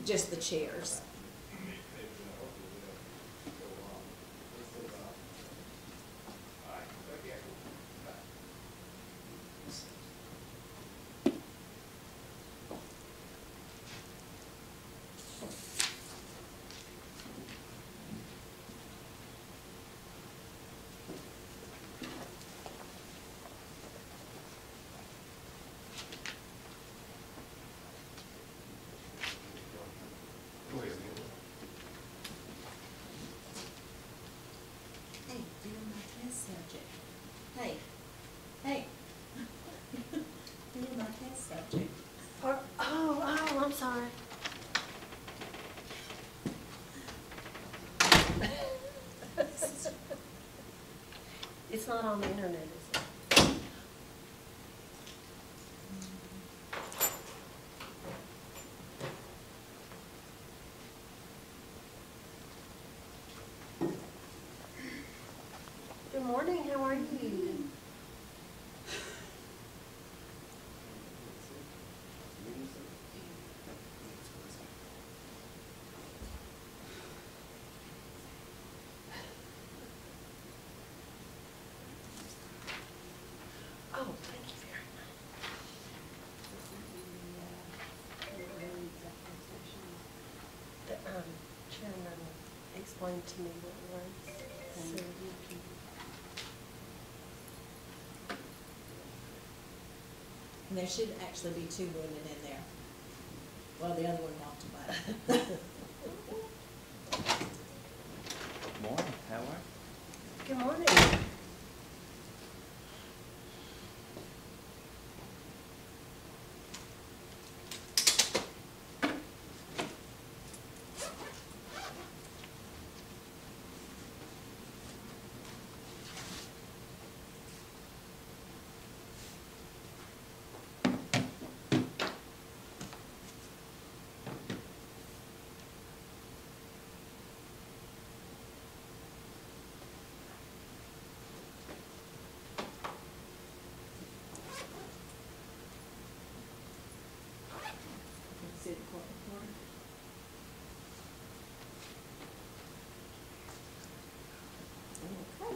just the chairs. Hey, you're my test subject. Hey, hey. You're my test subject. Oh, I'm sorry. It's not on the internet, is it? Good morning, how are you? Oh, thank you very much. The chairman explained to me what it was. So you can. And there should actually be 2 women in there. Well, the other one walked by. Morning, how are you? Good morning. See the court reporter? Okay.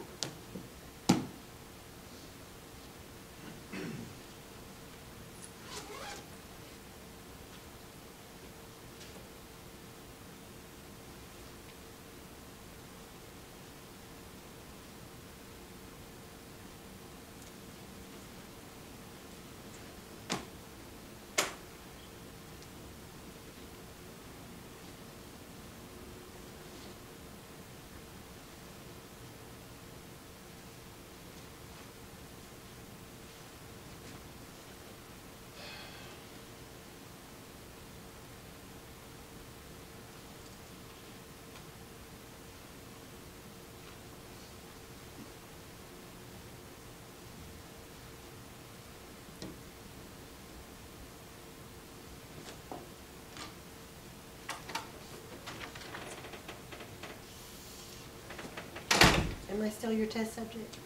Am I still your test subject?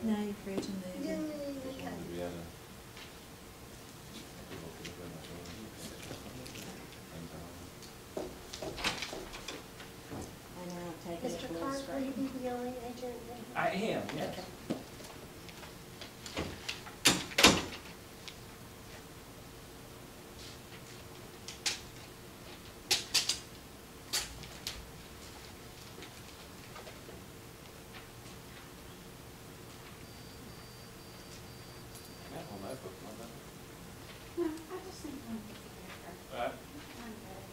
Now you're free to move. Yay, And okay. now take it Mr. a little Clark, will straight. you be the only agent? I am, yes. Okay. No, I just think I'm better. Right. I'm better.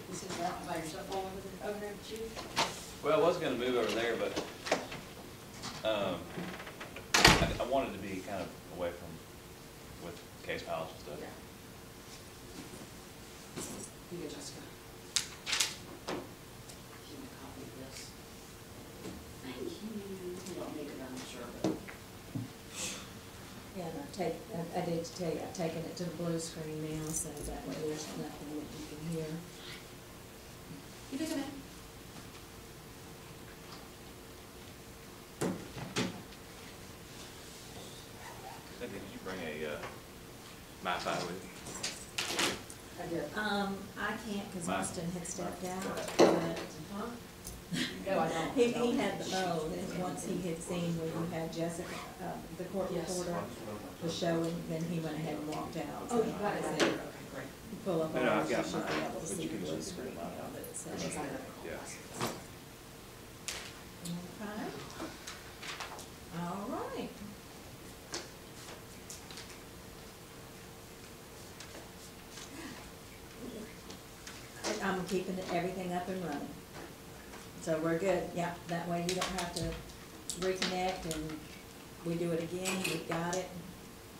This is right by yourself over there, Chief. Well, I was gonna move over there, but, I wanted to be kind of away from, with case files and stuff. Here, Jessica. Give me a copy of this. I did tell you, I've taken it to the blue screen now, so that way there's nothing that you can hear. You took a minute? Cindy, did you bring a, MiFi with you? I did. I can't, cause Mine. Austin had stepped out, but. Huh? No, I don't. He had the phone, and once he had seen where you had Jessica, the court Yes. reporter was showing, then he went ahead and walked out. Oh, So you got it, I right. said, Okay, great. pull up No, no, on I've it, you got should be mine, able to but see you the can blue just screen mine. of it, so. She's got it. Yeah. Okay. All right. I'm keeping everything up and running. So we're good, yeah, that way you don't have to reconnect and we do it again, we've got it.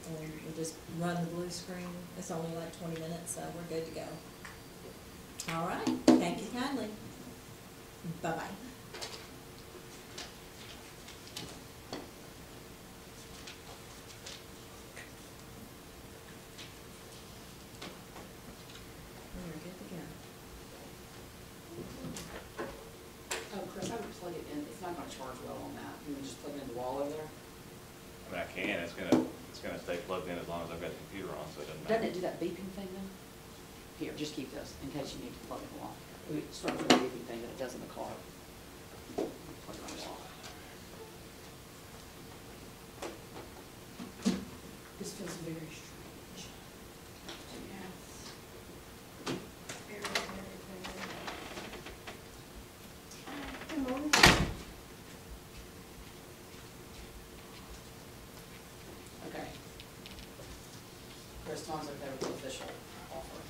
And we just run the blue screen, it's only like 20 minutes, so we're good to go. All right, thank you kindly. Bye-bye. We're good to go. Oh, Chris, I would plug it in, it's not gonna charge well on that, you would just plug it in the wall over there. I mean, I can, it's gonna stay plugged in as long as I've got the computer on, so it doesn't matter. Doesn't it do that beeping thing then? Here, just keep this, in case you need to plug it in the wall. It starts with a beeping thing that it does in the car. Plug it on the wall. This feels very strange. Yes. Very, very, very. Good morning. Okay. Chris, Tom's okay with the official offer.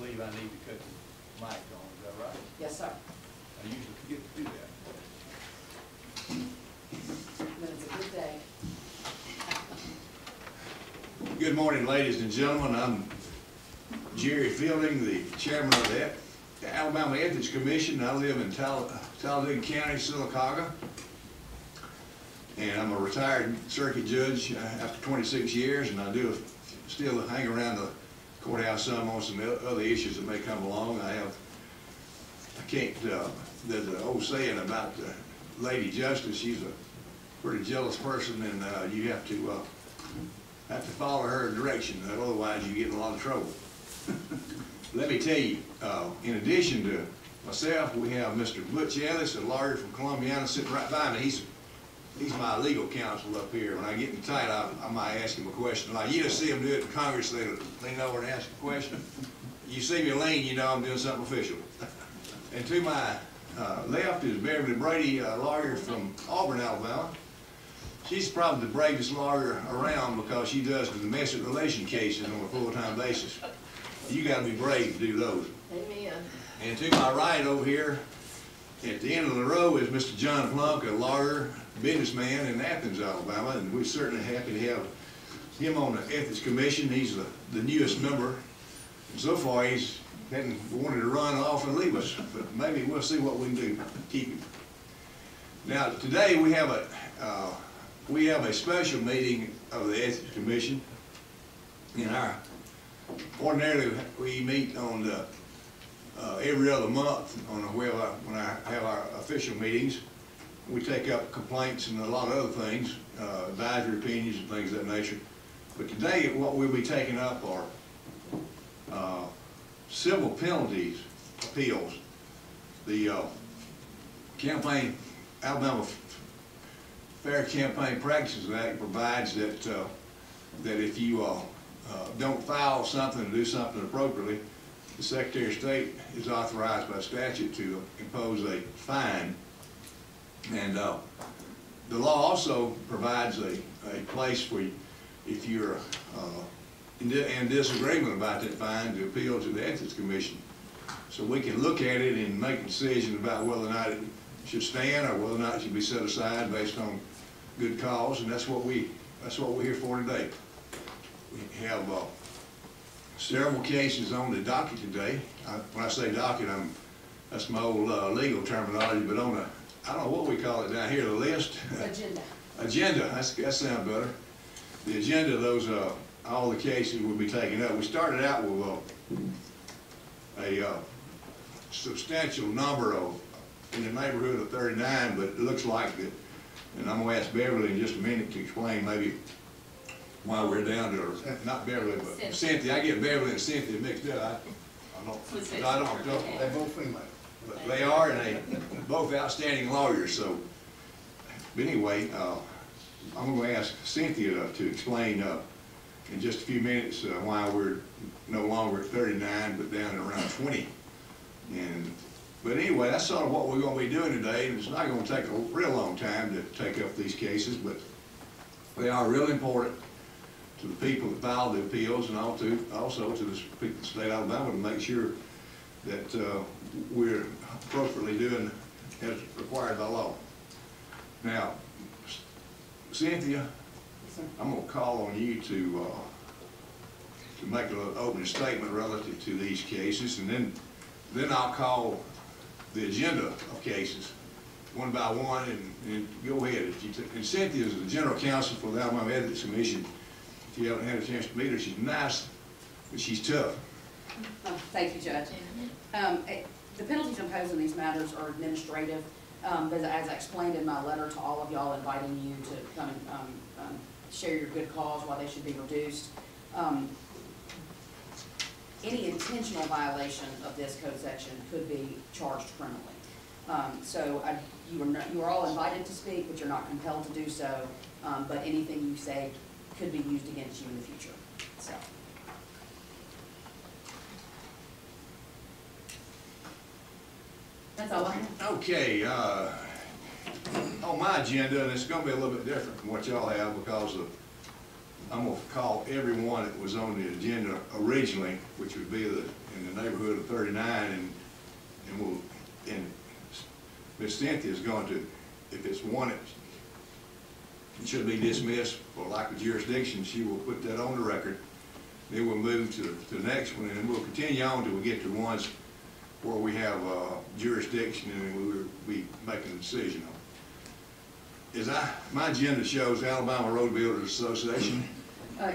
believe I need to cut the mic on, is that right? Yes, sir. I usually forget to do that. But it's a good day. Good morning, ladies and gentlemen. I'm Jerry Fielding, the chairman of the Alabama Ethics Commission. I live in Talladega County, Sylacauga. And I'm a retired circuit judge after 26 years, and I do still hang around the courthouse some on some other issues that may come along. There's an old saying about Lady Justice. She's a pretty jealous person, and you have to follow her direction, otherwise you get in a lot of trouble. Let me tell you, in addition to myself, we have Mr. Butch Ellis, a lawyer from Columbiana, sitting right by me. He's my legal counsel up here. When I get in tight, I might ask him a question. Like you just see him do it in Congress, they lean over and ask a question. You see me lean, you know I'm doing something official. And to my left is Beverly Brady, a lawyer from Auburn, Alabama. She's probably the bravest lawyer around because she does the domestic relation cases on a full-time basis. You gotta be brave to do those. Amen. And to my right over here, at the end of the row is Mr. John Plunk, a lawyer, businessman in Athens, Alabama, and we're certainly happy to have him on the Ethics Commission. He's the newest member. And so far, he's hadn't wanted to run off and leave us, but maybe we'll see what we can do to keep him. Now, today we have a special meeting of the Ethics Commission. Ordinarily, we meet on every other month when I have our official meetings. We take up complaints and a lot of other things, advisory opinions and things of that nature. But today, what we'll be taking up are civil penalties appeals. The Alabama Fair Campaign Practices Act provides that if you don't file something or do something appropriately, the Secretary of State is authorized by statute to impose a fine. And the law also provides a place for you, if you're in disagreement about that fine, to appeal to the Ethics Commission. So we can look at it and make a decision about whether or not it should stand or whether or not it should be set aside based on good cause, and that's what we're here for today. We have several cases on the docket today. When I say docket, that's my old legal terminology, but on I don't know what we call it down here, the list? Agenda. Agenda, that sounds better. The agenda of those, all the cases will be taken up. We started out with a substantial number in the neighborhood of 39, but it looks like that, and I'm going to ask Beverly in just a minute to explain maybe why we're down to, not Beverly, but Cynthia. I get Beverly and Cynthia mixed up. I don't. They're both female. But they are, and they both outstanding lawyers. So, but anyway, I'm going to ask Cynthia to explain in just a few minutes why we're no longer at 39, but down at around 20. But anyway, that's sort of what we're going to be doing today, and it's not going to take a real long time to take up these cases, but they are really important to the people that file the appeals, and also to the people of the state of Alabama, to make sure that we're appropriately doing as required by law. Now, Cynthia, I'm going to call on you to make an opening statement relative to these cases, and then I'll call the agenda of cases one by one, and go ahead. And Cynthia is the general counsel for the Alabama Ethics Commission. If you haven't had a chance to meet her, she's nice, but she's tough. Thank you, Judge. The penalties imposed in these matters are administrative, but as I explained in my letter to all of y'all, inviting you to come and share your good cause, why they should be reduced. Any intentional violation of this code section could be charged criminally. You are all invited to speak, but you're not compelled to do so. But anything you say could be used against you in the future. So. That's all I have. Okay, on my agenda, and it's going to be a little bit different from what y'all have because of I'm gonna call everyone that was on the agenda originally, which would be in the neighborhood of 39, and Ms. Cynthia is going to, if it's one that should be dismissed for lack of jurisdiction, she will put that on the record. Then we'll move to the next one, and then we'll continue on till we get to ones where we have jurisdiction and we will be making a decision on. My agenda shows Alabama Road Builders Association.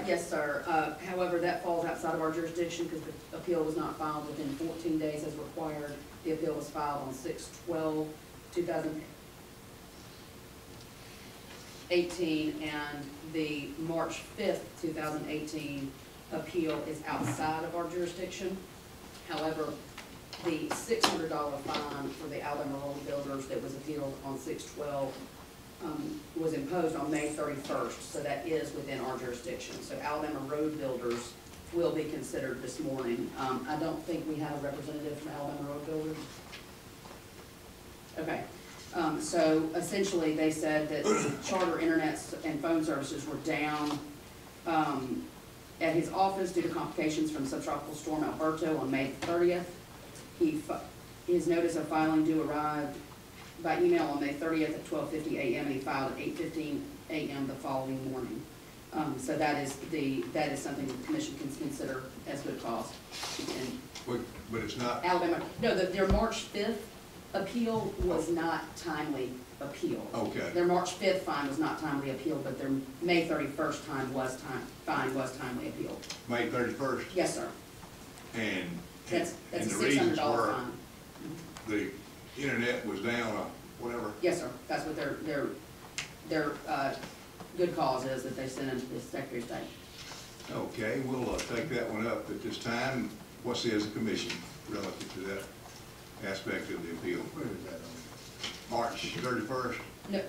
Yes, sir. However, that falls outside of our jurisdiction because the appeal was not filed within 14 days as required. The appeal was filed on 6/12/2018, and the March 5th, 2018 appeal is outside of our jurisdiction. However, the $600 fine for the Alabama Road Builders that was appealed on 6/12 was imposed on May 31st, so that is within our jurisdiction. So Alabama Road Builders will be considered this morning. I don't think we have a representative from Alabama Road Builders. Okay, so essentially they said that Charter Internet and phone services were down at his office due to complications from subtropical storm Alberto on May 30th. His notice of filing due arrived by email on May 30th at 12:50 a.m. and he filed at 8:15 a.m. the following morning. So that is something the commission can consider as good cause. And But it's not, Alabama, no, their March 5th appeal was not timely appeal. okay. Their March 5th fine was not timely appeal, but their May 31st fine was timely appeal. May 31st, Yes, sir. and That's a the reasons $600 were fine. the internet was down or whatever. Yes, sir. That's what their good cause is that they sent into the Secretary of State. Okay, we'll take that one up at this time. What says the commission relative to that aspect of the appeal? Where is that on? March 31st,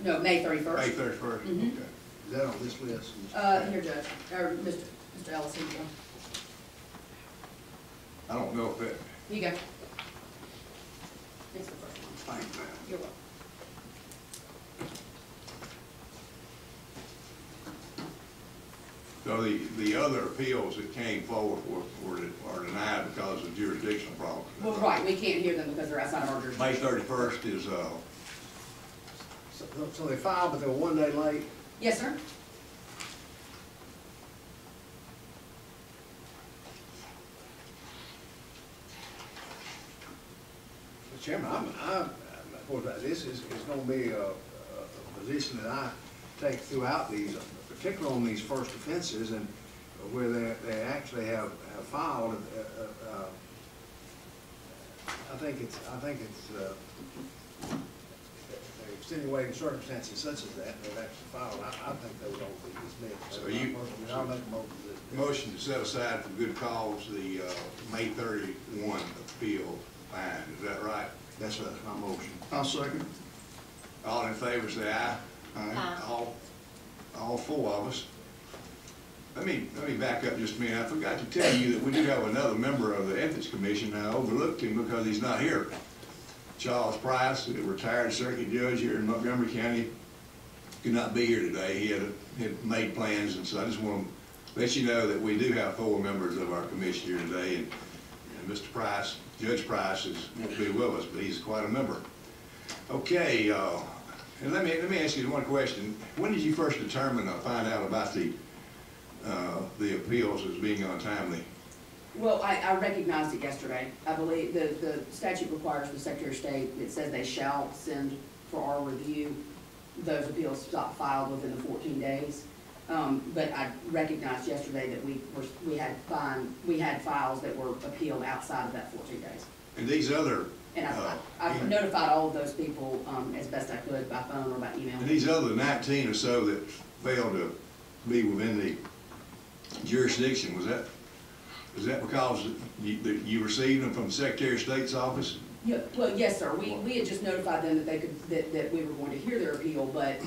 No, May 31st. May 31st, Mhm. okay. Is that on this list? Here, Judge, or Mr. Ellis, here you go. I don't know if that, Here you go. It's the first one. thanks, ma'am. You're welcome. So the other appeals that came forward are denied because of jurisdictional problems. Well, right, we can't hear them because they're outside of our May jurisdiction. 31st is, So they filed, but they were 1 day late? Yes, sir. Mr. Chairman, of course, this is gonna be a position that I take throughout these, particularly on these first offenses and where they actually have filed. I think it's extenuating circumstances such as that, they've actually filed. I think they would all be dismissed. So you- I'll make a motion that. motion to set aside for good cause the May 31 appeal fine, is that right? That's my motion. I'll second. All in favor, say aye. Aye. All four of us. Let me back up just a minute. I forgot to tell you that we do have another member of the Ethics Commission. I overlooked him because he's not here. Charles Price, a retired circuit judge here in Montgomery County, could not be here today. He had made plans, and so I just want to let you know that we do have 4 members of our commission here today, and Mr. Price, Judge Price, won't be with us, but he's quite a member. Okay, and let me ask you one question. When did you first determine or find out about the appeals as being untimely? Well, I recognized it yesterday. I believe the statute requires the Secretary of State, it says they shall send for our review those appeals filed within the 14 days. But I recognized yesterday that we had files that were appealed outside of that 14 days. And these other, And I've notified all of those people as best I could by phone or by email. and these other 19 or so that failed to be within the jurisdiction, was that because you received them from the Secretary of State's office? Yeah, well, yes, sir. We had just notified them that they could, that we were going to hear their appeal, but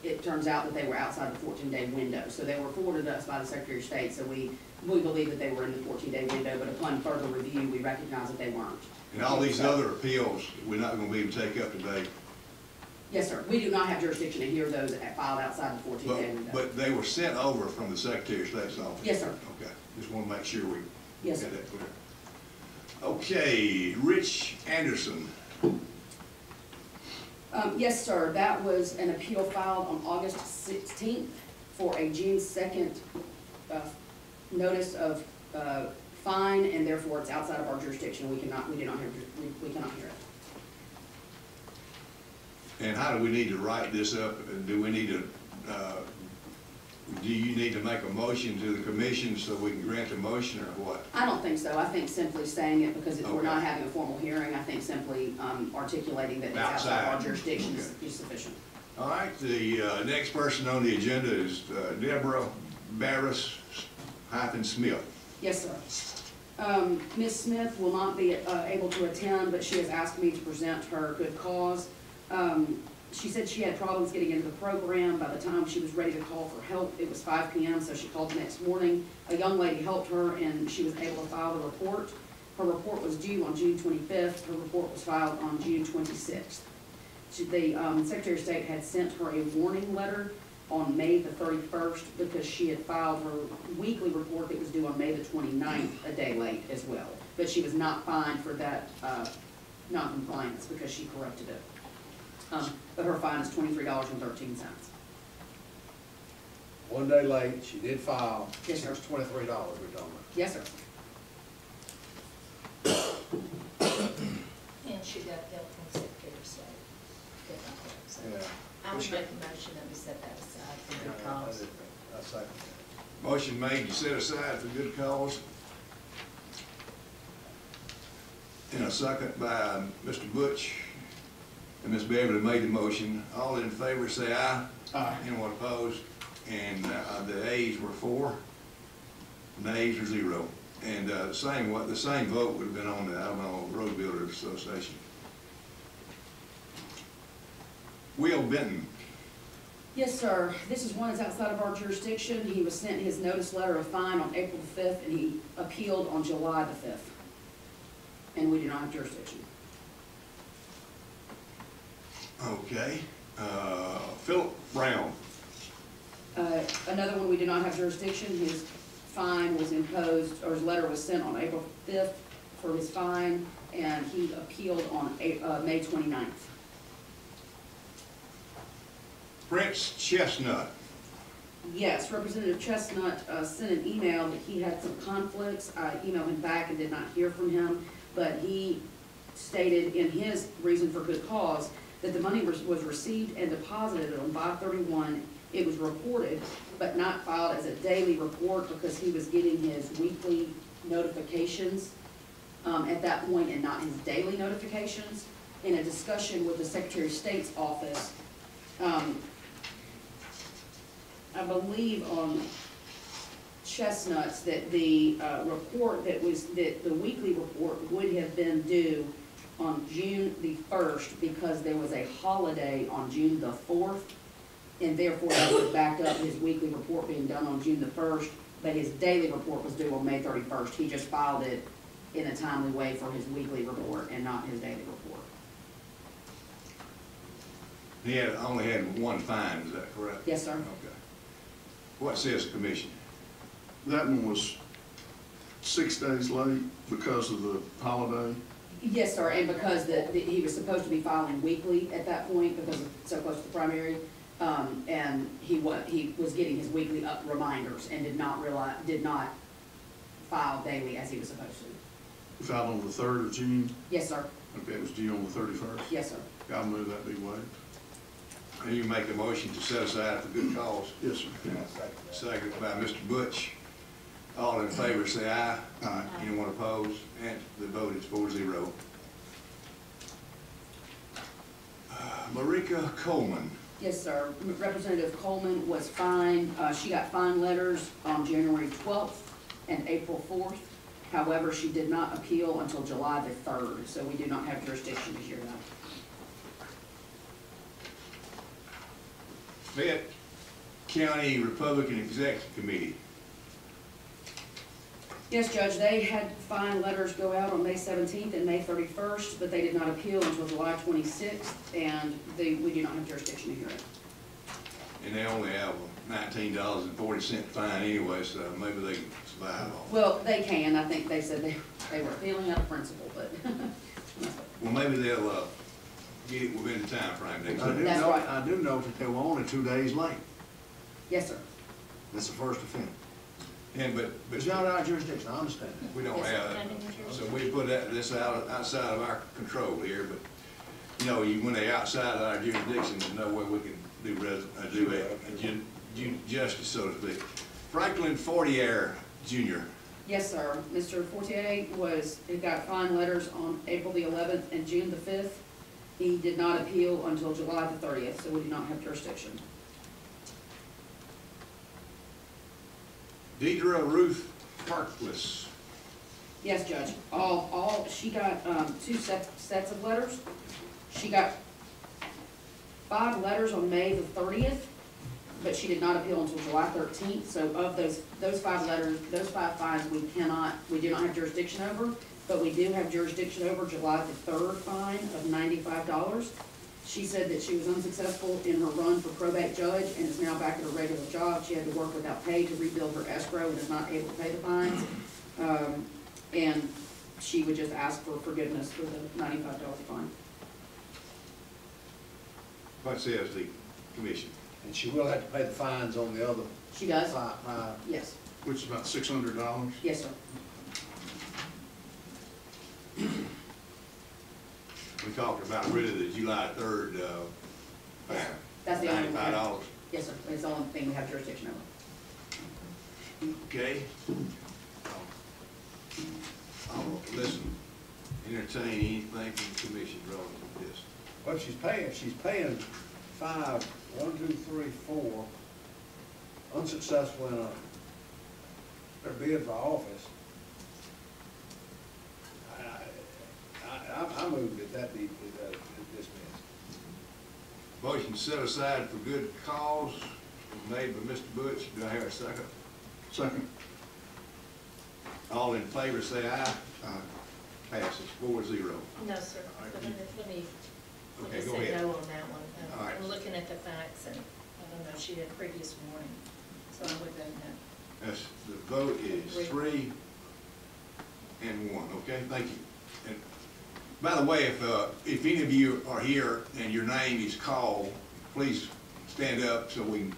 it turns out that they were outside the 14-day window. So they were forwarded to us by the Secretary of State, so we believe that they were in the 14-day window, but upon further review, we recognized that they weren't. And all these other appeals, we're not gonna be able to take up today? Yes, sir. We do not have jurisdiction to hear those filed outside the 14 day window. But they were sent over from the Secretary of State's office? Yes, sir. Okay, just want to make sure we Yes, get sir. that clear. Okay, Rich Anderson. Yes, sir. That was an appeal filed on August 16th for a June 2nd notice of fine, and therefore it's outside of our jurisdiction. We cannot hear it. And how do we need to write this up? Do we need to, do you need to make a motion to the commission so we can grant the motion, or what? I don't think so. I think simply saying it because we're not Okay. having a formal hearing. I think simply articulating that it's outside of our Outside. jurisdiction Okay. is sufficient. All right, the next person on the agenda is Deborah Barris-Smith. Yes, sir. Ms. Smith will not be able to attend, but she has asked me to present her good cause. She said she had problems getting into the program. By the time she was ready to call for help, it was 5 p.m., so she called the next morning. A young lady helped her, and she was able to file the report. Her report was due on June 25th. Her report was filed on June 26th. The Secretary of State had sent her a warning letter on May the 31st because she had filed her weekly report that was due on May the 29th, a day late as well. But she was not fined for that non-compliance because she corrected it. But her fine is $23.13. 1 day late, she did file. Yes, sir. It's $23 we're talking about. Yes, sir. And she got help from Secretary of State. Good on her. So Yeah. I would make a motion that we set that aside for good cause. I second that. Motion made to set aside for good cause. And a second by Mr. Butch. And Ms. Beverly made the motion. All in favor say aye. Aye. Anyone opposed? And the ayes were 4, nays are 0. And the same vote would have been on the Alabama Road Builders Association. Will Benton. Yes, sir. This is one that's outside of our jurisdiction. He was sent his notice letter of fine on April the 5th, and he appealed on July the 5th. And we do not have jurisdiction. Okay. Philip Brown. Another one, we do not have jurisdiction. His fine was imposed, or his letter was sent on April 5th for his fine, and he appealed on May 29th. Prince Chestnut. Yes, Representative Chestnut sent an email that he had some conflicts. I emailed him back and did not hear from him, but he stated in his reason for good cause that the money was received and deposited on 5/31. It was reported, but not filed as a daily report because he was getting his weekly notifications at that point and not his daily notifications. In a discussion with the Secretary of State's office, I believe on Chestnuts that the report that the weekly report would have been due on June the 1st because there was a holiday on June the 4th, and therefore that would back up his weekly report being done on June the 1st, but his daily report was due on May 31st. He just filed it in a timely way for his weekly report and not his daily report. He only had one fine, is that correct? Yes, sir. Okay. What says the commission? That one was 6 days late because of the holiday. Yes, sir, and because he was supposed to be filing weekly at that point because it's so close to the primary, and he was getting his weekly reminders and did not file daily as he was supposed to. We filed on the 3rd of June. Yes, sir. Okay, it was due on the 31st. Yes, sir. I'll move that be waived. And you make a motion to set aside for good cause. Yes, sir. Second by Mr. Butch. All in favor say aye. Aye. Anyone opposed? And the vote is 4-0. Marika Coleman. Yes, sir. Representative Coleman was fined. She got fine letters on January 12th and April 4th. However, she did not appeal until July the 3rd, so we do not have jurisdiction to hear that. Fayette County Republican Executive Committee. Yes, Judge, they had fine letters go out on May 17th and May 31st, but they did not appeal until July 26th, and we do not have jurisdiction to hear it. And they only have a $19.40 fine anyway, so maybe they can survive on it. Well, they can, I think they said they were appealing out of principle, but. Well, maybe they'll, get it within the time frame. That's right. I do know that they were only 2 days late. Yes, sir. That's the first offense. And, but It's not our jurisdiction, I understand that. we don't Yes, sir. have, Not in your so we put this outside of our control here, but, you know, when they outside of our jurisdiction, there's no way we can do justice, so to speak. Franklin Fortier Jr., Yes, sir. Mr. Fortier he got fine letters on April the 11th and June the 5th. He did not appeal until July the 30th, so we do not have jurisdiction. Deidre Ruth Parkless. Yes, Judge. She got, two sets of letters. She got 5 letters on May the 30th, but she did not appeal until July 13th. So of those 5 letters, those 5 fines, we do not have jurisdiction over, but we do have jurisdiction over July the 3rd fine of $95. She said that she was unsuccessful in her run for probate judge and is now back at her regular job. She had to work without pay to rebuild her escrow and is not able to pay the fines. And she would just ask for forgiveness for the $95 fine. What says the commission? And she will have to pay the fines on the other She does? five. Yes. Which is about $600. Yes, sir. We talked about really the July 3rd, That's the only one. $95. Yes, sir. It's the only thing we have jurisdiction over. Okay. I'll listen, entertain anything from the commission relative to this. Well, she's paying 5, 1, 2, 3, 4, unsuccessful in her bid for office. I moved that be dismissed. Motion set aside for good cause was made by Mr. Butch. Do I hear a second? Second. All in favor, say aye. Passes 4-0. No, sir. Let me Okay, just go say ahead. no on that one. All right. I'm looking at the facts, and I don't know, she had previous warning, so I would vote no. That's, the vote is 3 and 1, okay? Thank you. And by the way, if any of you are here and your name is called, please stand up so we can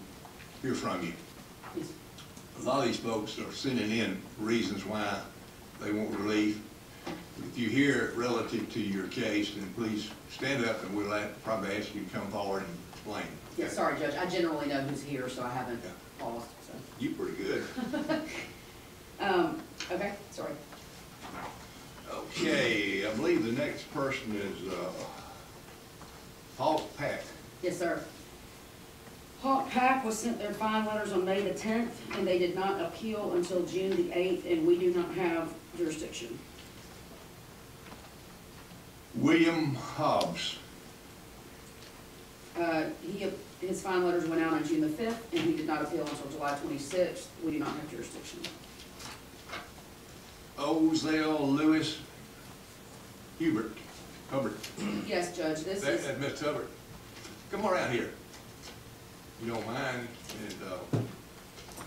hear from you. Yes. A lot of these folks are sending in reasons why they want relief. If you hear it relative to your case, then please stand up and we'll probably ask you to come forward and explain. Yes, sorry, Judge. I generally know who's here, so I haven't Yeah. paused, so. You pretty good. Okay, sorry. Okay, I believe the next person is Paul Pack. Yes, sir. Hawk Pack was sent their fine letters on May the 10th, and they did not appeal until June the 8th, and we do not have jurisdiction. William Hobbs. His fine letters went out on June the 5th, and he did not appeal until July 26th. We do not have jurisdiction. Ozell Lewis Hubbard. Yes, Judge, this That's is, Mr. Hubbard. Come on out here. You don't mind?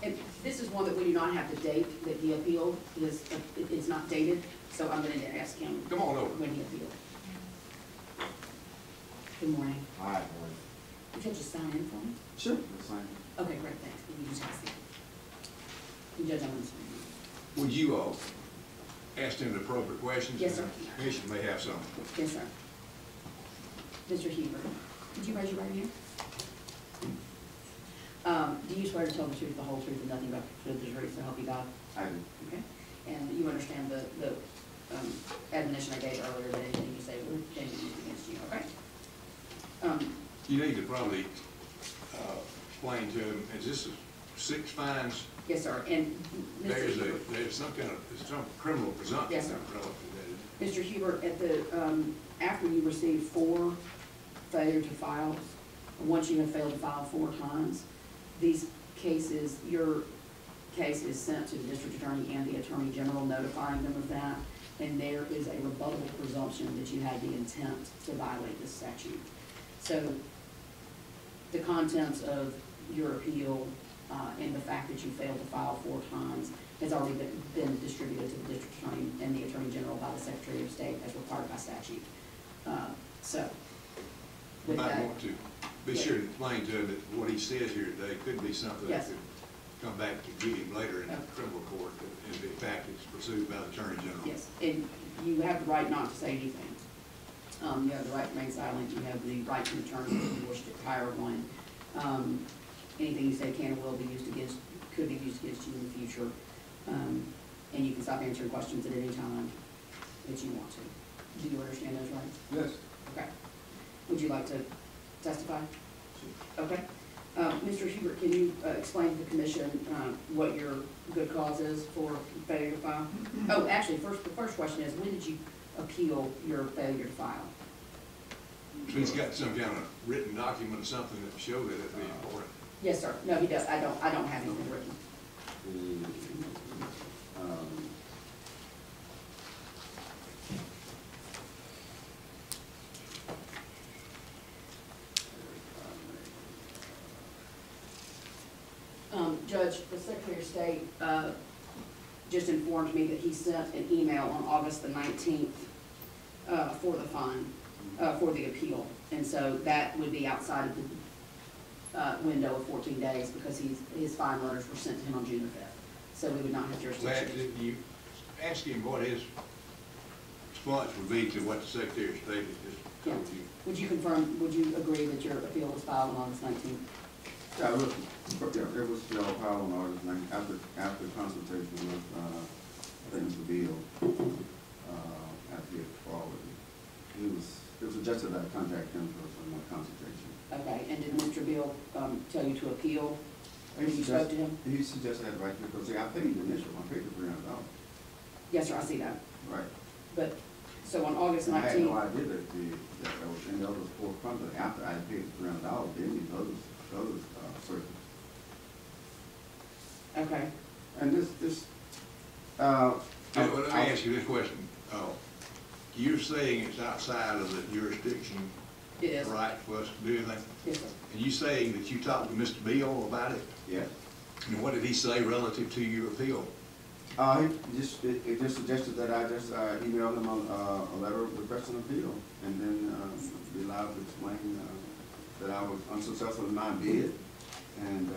and this is one that we do not have the date that he appealed. It's not dated, so I'm going to ask him Come on over. when he appealed. Good morning. Hi, If you'll just sign in for me. sure, that's fine. Okay, great, thanks. You just have to. And Judge, I'm going to sign. Would you ask him the appropriate questions? Yes, sir. The commission may have some. Yes, sir. Mr. Huber, could you raise your right hand? Do you swear to tell the truth, the whole truth, and nothing but the truth, so help you God? I do. Okay? And you understand the admonition I gave earlier, that anything you say will be used against you, okay? You need to probably explain to him, is this 6 fines? Yes, sir, and There's some kind of, some criminal presumption. Yes, sir. Relative to that. Mr. Huber, at after you receive 4 failure to files, once you have failed to file 4 times, these cases, your case is sent to the district attorney and the attorney general, notifying them of that, and there is a rebuttable presumption that you had the intent to violate this statute. So the contents of your appeal and the fact that you failed to file 4 times has already been distributed to the district attorney and the attorney general by the Secretary of State as required by statute. So, You with might that, want to be sure to explain to him that what he says here today could be something that Yes. could come back to get him later in the Okay. criminal court, and in fact, it's pursued by the Attorney General. yes, and you have the right not to say anything. You have the right to remain silent, you have the right to an attorney if you wish to hire one. Anything you say can or will be used against, could be used against you in the future. And you can stop answering questions at any time that you want to. Do you understand those rights? Yes. Okay. Would you like to testify? Okay. Mr. Hubert, can you explain to the commission what your good cause is for failure to file? Oh, actually, the first question is, when did you appeal your failure to file? So he's got some kind of written document or something that showed it at the court. Yes, sir. No, he does. I don't have anything written. Judge, the Secretary of State just informed me that he sent an email on August the 19th for the fine, for the appeal. And so that would be outside of the window of 14 days because his fine letters were sent to him on June the 5th. So we would not have jurisdiction. You ask him what his response would be to what the Secretary of State has just told you. Would you confirm, would you agree that your appeal was filed on August 19th? Yeah, it was filed on August 9th, after consultation with, I think Mr. Beal, after he had forwarded. It was suggested that I contact him for some more consultation. Okay, and did Mr. Beal tell you to appeal when you spoke to him? He suggested that right there, because see, I paid the initial, I paid the $300. Yes, sir, I see that. Right. But, so on August And I had no 19th, idea that there was any others forthcoming after I paid the $300, there these others circles. okay, And this, Well, let me ask you this question. You're saying it's outside of the jurisdiction it is. right for us to do anything? Yes, sir. And you saying that you talked to Mr. Beal about it? yeah. And what did he say relative to your appeal? It just suggested that I just email him a letter requesting appeal, and then be allowed to explain that I was unsuccessful in my bid, and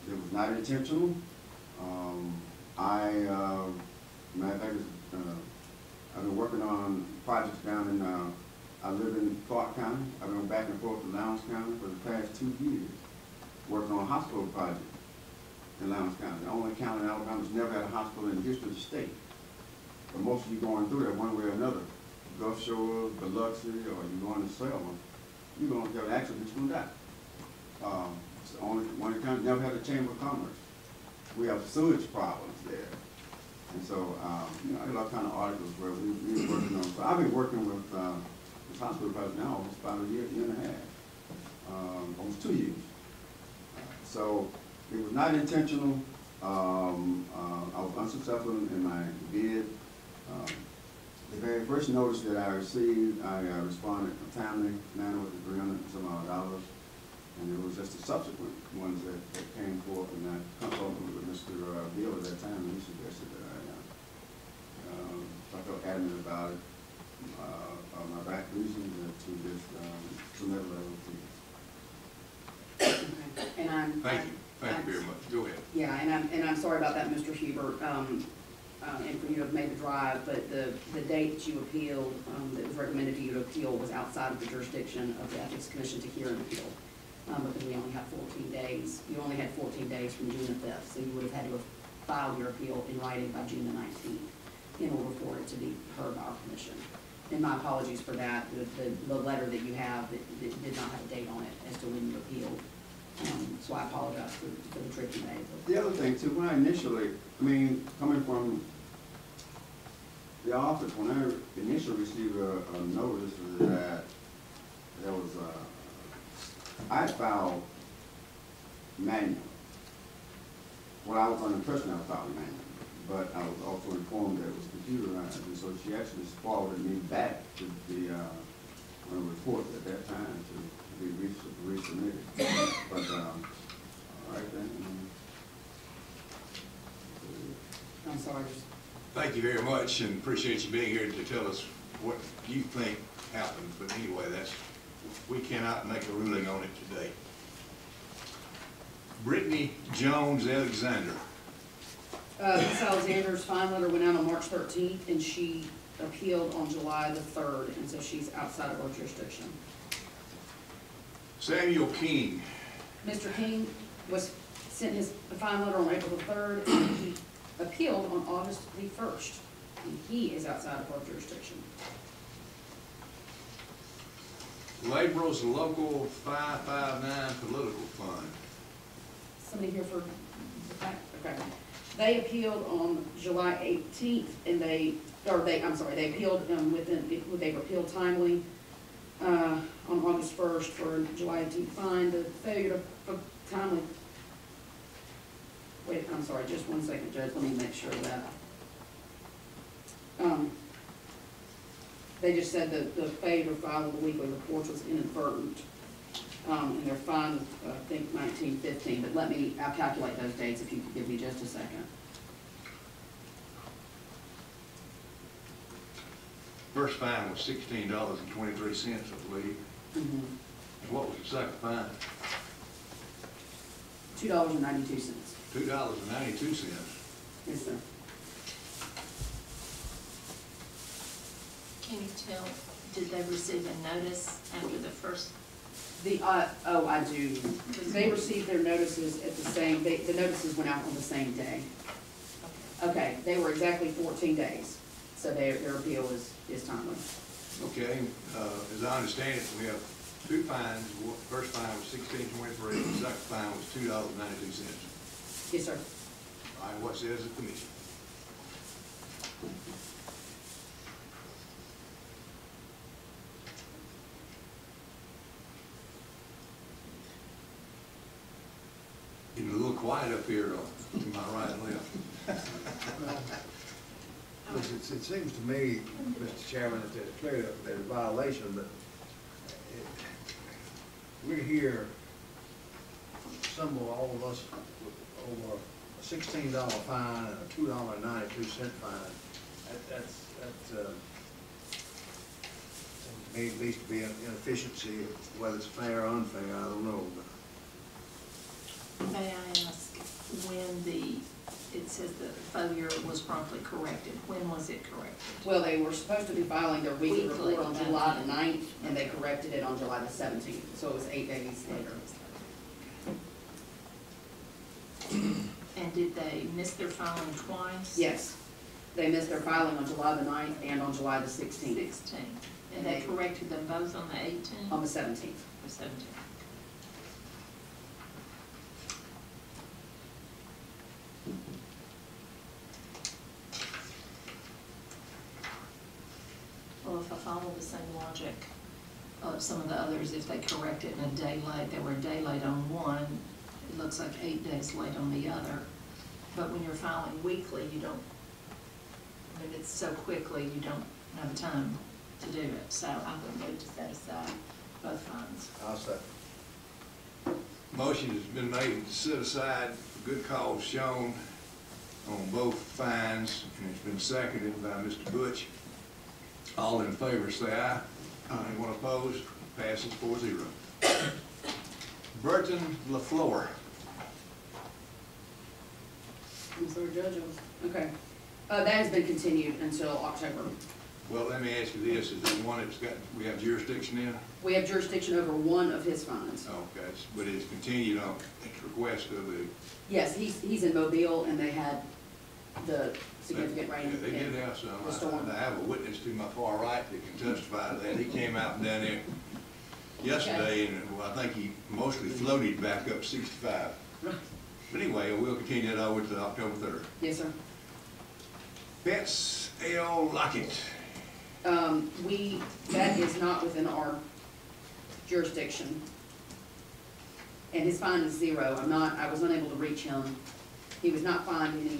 it was not intentional. Matter of fact, I've been working on projects down in, I live in Clark County. I've been back and forth to Lowndes County for the past 2 years, working on a hospital project in Lowndes County. The only county in Alabama that's never had a hospital in the history of the state. But most of you going through there one way or another. Gulf Shores, Biloxi, or you're going to Selma, you're going to have an accident, you're going to die. It's the only one county never had a chamber of commerce. We have sewage problems there. And so, you know, I got all kind of articles where we're working on. So I've been working with this hospital project now almost about a year and a half, almost 2 years. So it was not intentional. I was unsuccessful in my bid. The very first notice that I received, I responded in a timely manner with the $300 and some odd, and it was just the subsequent ones that came forth, and I consulted with Mr. Beal at that time, and he suggested that I felt adamant about it, my back reason to just submit a letter to you. Okay. And I'm. Thank you very much. Go ahead. Yeah, and I'm sorry about that, Mr. Hubert, and for you to have made the drive, but the date that you appealed, that was recommended to you to appeal was outside of the jurisdiction of the Ethics Commission to hear an appeal. Because we only have 14 days. You only had 14 days from June the 5th, so you would have had to have filed your appeal in writing by June the 19th in order for it to be heard by our commission. And my apologies for that. The letter that you have that did not have a date on it as to when you appealed. So I apologize for the trip you made. The other thing too, when I initially, coming from the office, when I initially received a notice that there was I filed manually. well, I was under the impression I was filing manually, but I was also informed that it was computerized, and so she actually forwarded me back to the, report at that time to be resubmitted. But, all right then. I'm sorry. Thank you very much, and appreciate you being here to tell us what you think happened, but anyway, we cannot make a ruling on it today. Brittany Jones Alexander. Ms. Alexander's fine letter went out on March 13th, and she appealed on July the 3rd, and so she's outside of our jurisdiction. Samuel King. Mr. King sent his fine letter on April the 3rd, and he appealed on August the 1st, and he is outside of our jurisdiction. Laborers Local 559 Political Fund. Somebody here for, okay. They appealed on July 18th, and they appealed they were appealed timely on August 1st for July 18th fine. The failure to timely, wait, I'm sorry, just one second, Judge, let me make sure of that. They just said that the failure to file the weekly reports was inadvertent. And they're fine, I think 1915, but I'll calculate those dates if you could give me just a second. First fine was $16.23, I believe. Mm-hmm. And what was the second fine? $2.92. $2.92. Yes, sir. Can you tell, did they receive a notice after the first? I do. They received their notices at the same, the notices went out on the same day. Okay, they were exactly 14 days, so their appeal is timely. Okay, as I understand it, we have two fines. First fine was $16.23, the second fine was $2.92. Yes, sir. All right, what says the commission? Getting a little quiet up here to my right and left. Look, it seems to me, Mr. Chairman, that there's clearly there's a violation, but we're here, all of us, with over a $16 fine and a $2.92 fine. That's to me at least to be an inefficiency, whether it's fair or unfair, I don't know. May I ask when it says the failure was promptly corrected, when was it corrected? Well, they were supposed to be filing their weekly Weekly, report on okay. July the 9th, and they corrected it on July the 17th, so it was 8 days later. And did they miss their filing twice? Yes, they missed their filing on July the 9th and on July the 16th. 16th. And they corrected them both on the 18th? On the 17th. Or 17th. Well, if I follow the same logic of some of the others, if they correct it in a day late, they were a day late on one, it looks like 8 days late on the other. But when you're filing weekly, you don't, I mean, it's so quickly, you don't have time to do it. So I would move to set aside both fines. I'll say. Motion has been made to set aside good cause shown on both fines, and it's been seconded by Mr. Butch. All in favor say aye. Anyone opposed? Passes 4-0. Burton LaFleur. I'm sorry, Judge, okay. That has been continued until October. Well, let me ask you this, is there one that's we have jurisdiction in? We have jurisdiction over one of his fines. Okay, but it's continued on its request of the... Yes, he's in Mobile, and they had the significant rain. Yeah, they did have the some. storm. I have a witness to my far right that can testify to that. He came out and down there yesterday, and well, I think he mostly floated back up 65. Right. But anyway, we'll continue that over to October 3rd. Yes, sir. Betts L. Lockett. That is not within our jurisdiction. And his fine is 0. I was unable to reach him He was not fined any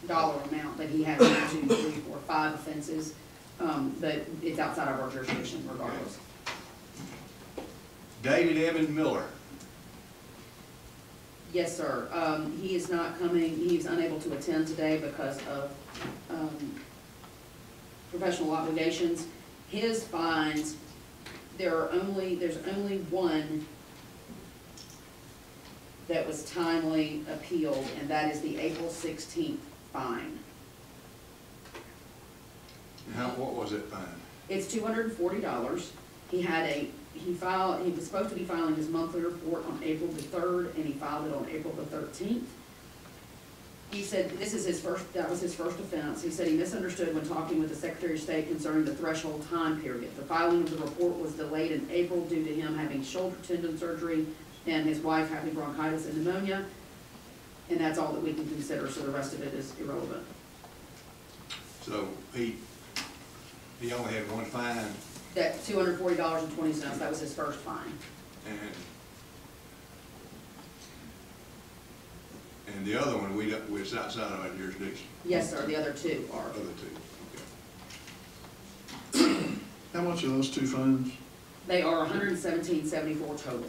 dollar amount, but he has 1, 2, 3, 4, 5 offenses. But it's outside of our jurisdiction regardless. David Evan Miller. Yes, sir. He is not coming, he's unable to attend today because of, professional obligations. His fines, there's only one that was timely appealed, and that is the April 16th fine. What was that fine? It's $240. He was supposed to be filing his monthly report on April the 3rd, and he filed it on April the 13th. He said that was his first offense. He said he misunderstood when talking with the Secretary of State concerning the threshold time period. The filing of the report was delayed in April due to him having shoulder tendon surgery and his wife having bronchitis and pneumonia, and that's all that we can consider, so the rest of it is irrelevant. So he only had one fine, That $240.20, that was his first fine. and the other one, it's outside of our jurisdiction. Yes, sir, the other two are. Other two, How much are those two fines? They are $117.74 total.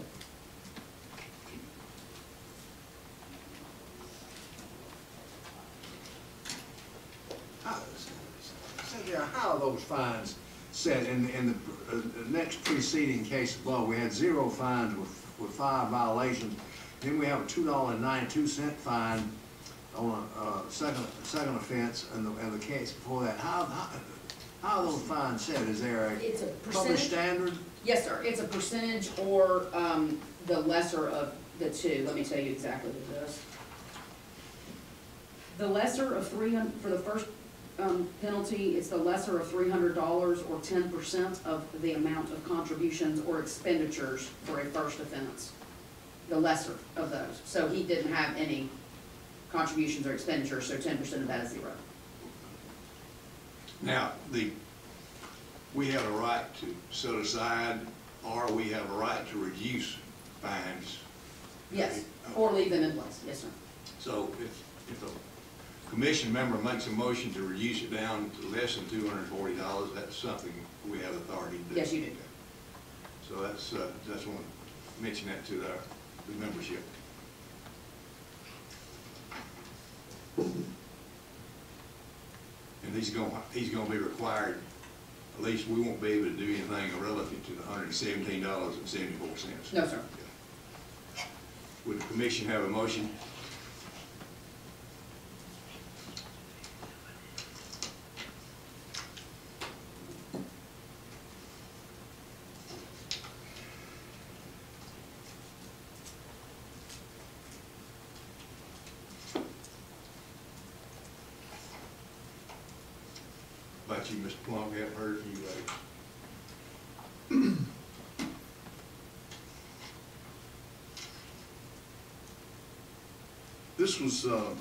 Cynthia, how are those fines set? In the next preceding case of law, we had 0 fines with 5 violations. Then we have a $2.92 fine on a second offense, and the case before that. How are those fines set? Is there It's a a percentage. published standard? Yes, sir, it's a percentage or the lesser of the two. Let me tell you exactly what it is. The lesser of 300, for the first penalty, it's the lesser of $300 or 10% of the amount of contributions or expenditures for a first offense. The lesser of those. So he didn't have any contributions or expenditures, so 10% of that is 0. Now, we have a right to set aside, or we have a right to reduce fines. Yes, or leave them in place, yes, sir. So if a commission member makes a motion to reduce it down to less than $240, that's something we have authority to do. Yes, you do. So that's want to mention that to the membership. And he's gonna be required, at least we won't be able to do anything relative to the $117.74. No, sir. Would the commission have a motion? About you, Mr. Plum, we haven't heard from you lately. This was a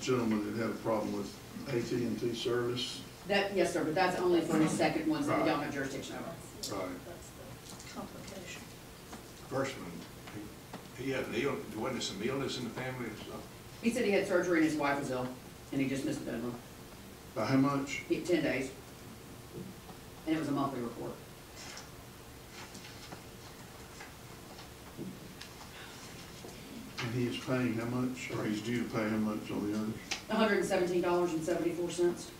gentleman that had a problem with AT&T service. Yes, sir, but that's only for the second one, so we don't have jurisdiction over. Right. That's the complication. First one, he had an illness, wasn't there some illness in the family or something? He said he had surgery and his wife was ill, and he just missed a deadline. By how much? 10 days. And it was a monthly report. And he is paying how much, or he's due to pay how much on the others? $117.74.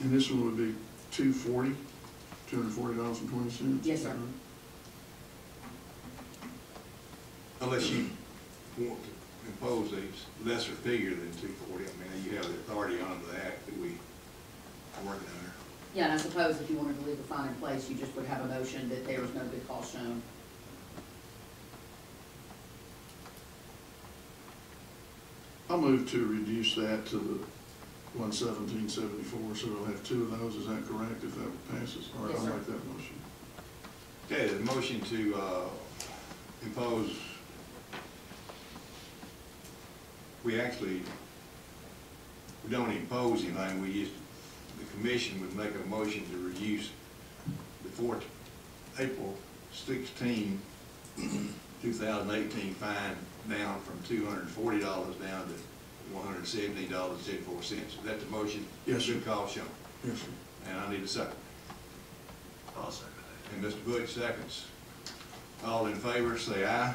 And this one would be $240.20? Yes, sir. Unless you want to impose a lesser figure than 240, I mean, you have the authority under the act that we are working under. Yeah, and I suppose if you wanted to leave the fine in place, you just would have a motion that there was no good cause shown. I'll move to reduce that to the $117.74, so we'll have 2 of those, is that correct, if that passes? All right, Yes, I'll sir. make that motion. Okay, the motion to impose, we don't impose anything, the commission would make a motion to reduce before April 16, 2018 fine down from $240 down to $117.74. Is that the motion? Yes, sir. Good call, Sean. Yes, sir. And I need a second. I'll second And Mr. Butch seconds. All in favor, say aye.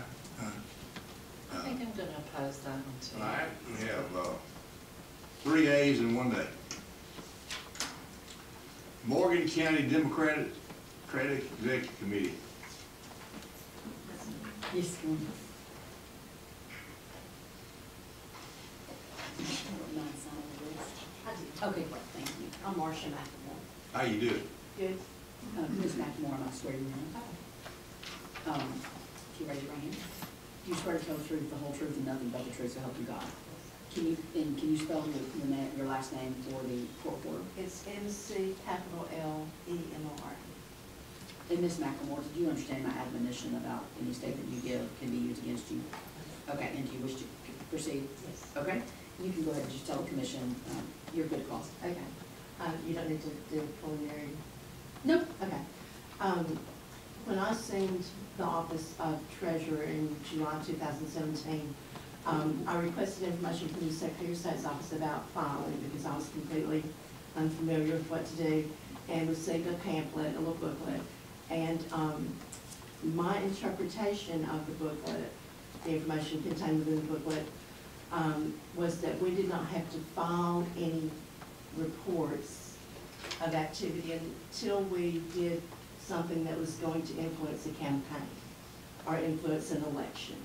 I think I'm gonna oppose that one too. All right, we have 3 ayes and 1 nay. Morgan County Democratic Executive Committee. Yes. Okay, great, thank you. I'm Marcia McLemore. How you doing? Good. Ms. McLemore, I swear you in. If you raise your right hand. Do you swear to tell the truth, the whole truth, and nothing but the truth, so help you God? Can you spell your last name for the court reporter? It's MC_LEMOR. And Ms. McLemore, did you understand my admonition about any statement you give can be used against you? Okay, and do you wish to proceed? Yes. Okay, you can go ahead and just tell the commission, your good cause. Okay. You don't need to do a preliminary. Nope. Okay. When I assumed the office of treasurer in July 2017, I requested information from the Secretary of State's office about filing because I was completely unfamiliar with what to do, and received a pamphlet, a little booklet. And my interpretation of the booklet, the information contained within the booklet, was that we did not have to file any reports of activity until we did something that was going to influence a campaign or influence an election.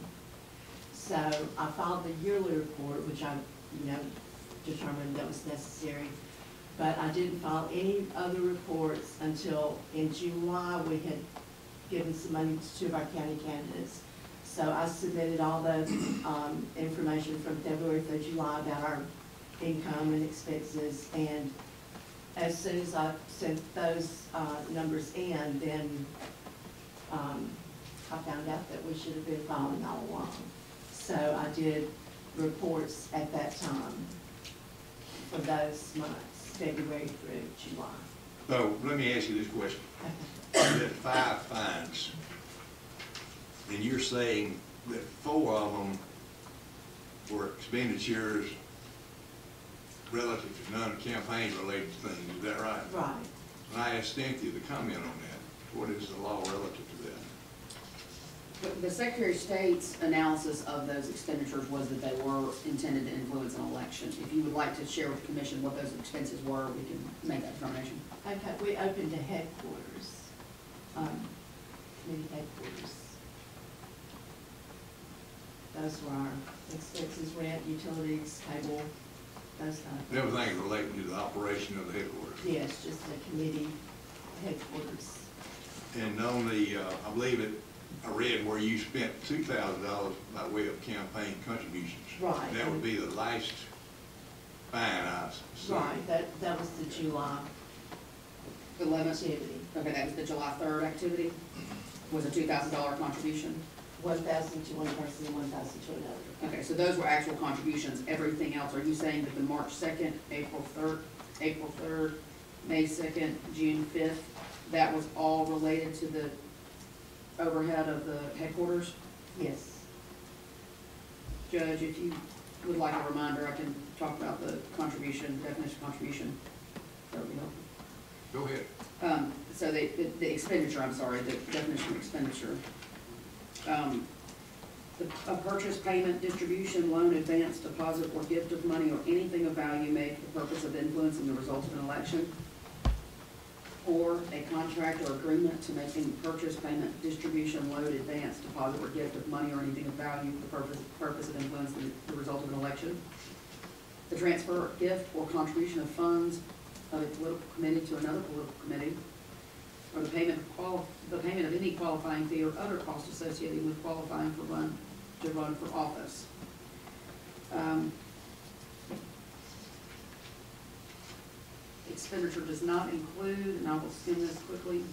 So I filed the yearly report, which I, determined that was necessary. But I didn't file any other reports until in July we had given some money to 2 of our county candidates. So I submitted all the information from February through July about our income and expenses. And as soon as I sent those numbers in, then I found out that we should have been filing all along. So I did reports at that time for those months, February through July. So let me ask you this question. You had 5 fines, and you're saying that 4 of them were expenditures relative to non-campaign related things, is that right? Right. And I asked Cynthia to comment on that. What is the law relative to that? The Secretary of State's analysis of those expenditures was that they were intended to influence an election. If you would like to share with the commission what those expenses were, we can make that determination. Okay, we opened a headquarters, committee headquarters. Those were our expenses, rent, utilities, cable, those kind of things. Everything relating to the operation of the headquarters. Yes, just the committee headquarters. And on the, I believe I read where you spent $2,000 by way of campaign contributions. Right. That would be the last fine I saw. Right, that was the July 11th. activity. Okay, that was the July 3rd activity, was a $2,000 contribution. 1,000 to one person, 1,000 to another. Okay, so those were actual contributions. Everything else, are you saying that the March 2nd, April 3rd, May 2nd, June 5th, that was all related to the overhead of the headquarters? Yes. Judge, if you would like a reminder, I can talk about the contribution, definition of contribution. That would be helpful. Go ahead. So the expenditure, I'm sorry, the definition of expenditure. A purchase, payment, distribution, loan, advance, deposit, or gift of money or anything of value made for the purpose of influencing the result of an election. Or a contract or agreement to make any purchase, payment, distribution, loan, advance, deposit, or gift of money or anything of value for the purpose of influencing the result of an election. The transfer, gift, or contribution of funds of a political committee to another political committee, or the payment of any qualifying fee or other cost associated with qualifying to run for office. Expenditure does not include, and I will skim this quickly.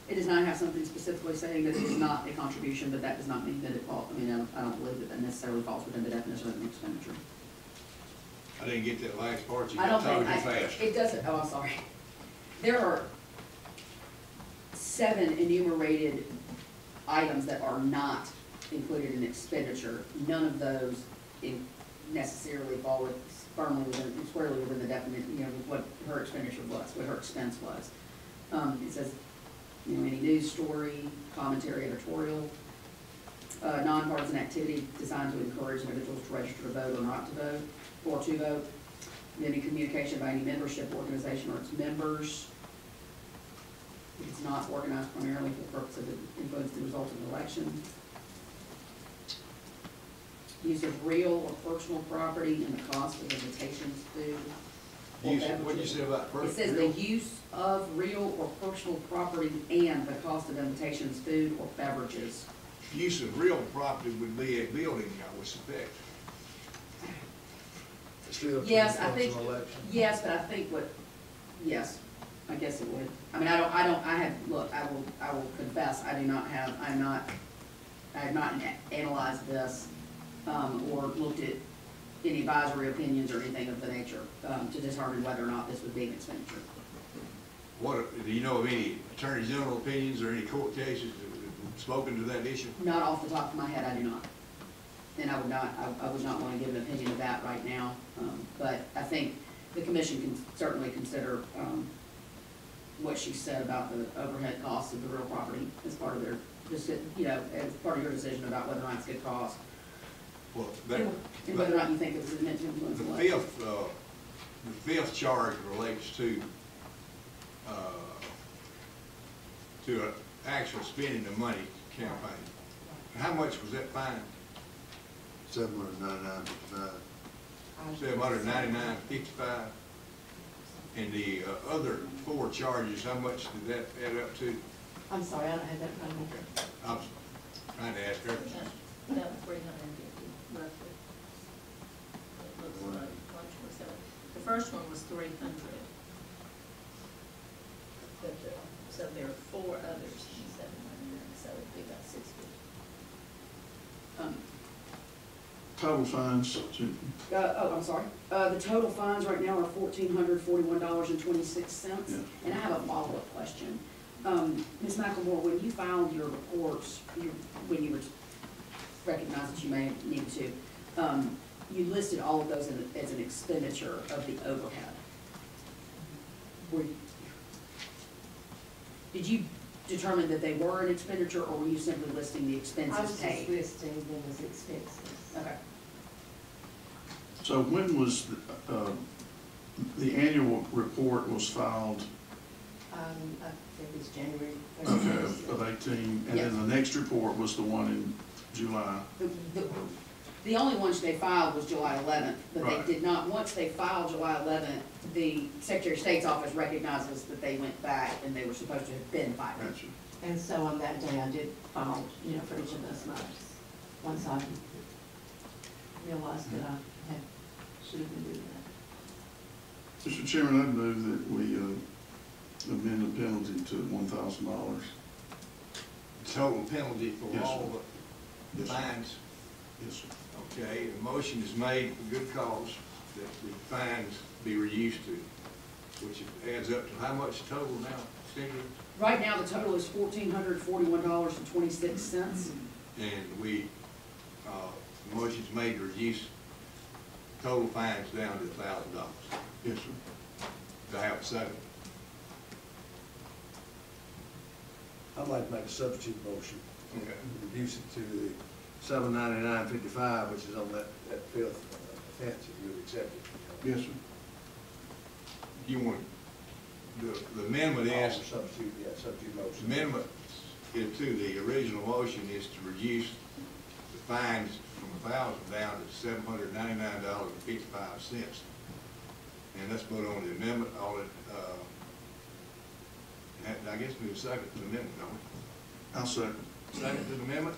It does not have something specifically saying that it is not a contribution, but that does not mean that it falls, I mean, I don't believe that that necessarily falls within the definition of an expenditure. I didn't get that last part, you I got don't talking think, too fast. it doesn't, oh, I'm sorry. There are 7 enumerated items that are not included in expenditure. None of those necessarily fall firmly within, squarely within the definition, you know, what her expenditure was, what her expense was. It says, you know, any news story, commentary, editorial, nonpartisan activity designed to encourage individuals to register to vote or not to vote, or to vote, any communication by any membership organization or its members. It's not organized primarily for the purpose of influencing the result of an election. Use of real or personal property and the cost of invitations, food, or Use, beverages. what'd you say about It personal? says the use of real or personal property and the cost of invitations, food, or beverages. Use of real property would be a building, I would suspect. Still to Yes, I influence think, an election. yes, but I think yes, I guess it would. I mean, look, I will confess, I have not analyzed this, or looked at any advisory opinions or anything of the nature, to determine whether or not this would be an expenditure. What, do you know of any attorney general opinions or any court cases that have spoken to that issue? Not off the top of my head, I do not. And I would not want to give an opinion of that right now, but I think the commission can certainly consider, what she said about the overhead costs of the real property as part of their, you know, as part of your decision about whether or not it's good cost. Well, that, And whether or not you think it was meant to influence the the election. fifth charge relates to actual spending the money campaign. How much was that fine? $799.55. $799.55. And the other 4 charges, how much did that add up to? I'm sorry, I don't have that in front of me. I was trying to ask her. About 350 roughly. It looks like 127. The first one was 300. So there are 4 others in 799, so it'd be about 650. Total fines, Jim. I'm sorry. The total fines right now are $1,441.26. Yeah. And I have a follow-up question. Ms. McElmore, when you filed your reports, when you were recognized that you may need to, you listed all of those as an expenditure of the overhead. Did you determine that they were an expenditure, or were you simply listing the I expenses was just paid? listing them as expenses. Okay. So when was, the annual report was filed I think it's January 31st. of 18, and Yes. then the next report was the one in July. The only one they filed was July 11th, but Right. they did not, once they filed July 11th, the Secretary of State's office recognizes that they went back and they were supposed to have been filed. Gotcha. And so on that day, I did file, you know, for each of those months, once I realized that I should have been doing that. Mr. Chairman, I'd move that we amend the penalty to $1,000. Total penalty for Yes, all sir. the Yes, sir. fines. Yes, sir. Okay, the motion is made for good cause that the fines be reduced to, which adds up to how much total now, Cindy? Right now, the total is $1,441.26. And we, the motion's made to reduce total fines down to $1,000. Yes, sir. Do I have a second? I'd like to make a substitute motion, Okay. reduce it to the $799.55, which is on that fifth offense, if you would accept it. Yes, sir. You want, the amendment is, Substitute motion. amendment to the original motion is to reduce the fines from $1,000 down to $799.55. And let's vote on the amendment, all it, I guess we would second to the amendment, don't we? I'll second. Second to the amendment,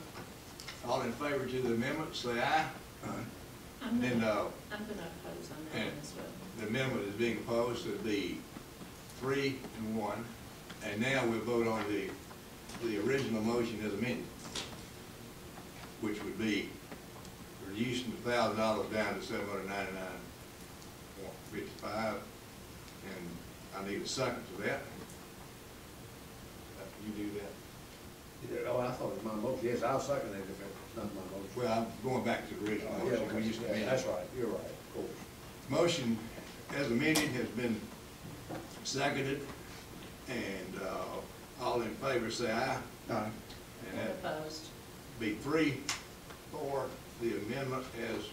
all in favor to the amendment, say aye. Aye. I'm Then, gonna oppose on that and- one as well. The amendment is being opposed to be 3 and 1, and now we'll vote on the the original motion as amended, which would be reducing the $1,000 down to $799.55, and I need a second to that. You do that? Oh, I thought it was my motion. Yes, I'll second it if it's not my motion. Well, I'm going back to the original Yeah, motion. okay. We just Yeah, amended. that's right, you're right, of course. Motion as amended has been seconded, and all in favor say aye. Aye. And that Opposed. be 3 for the amendment as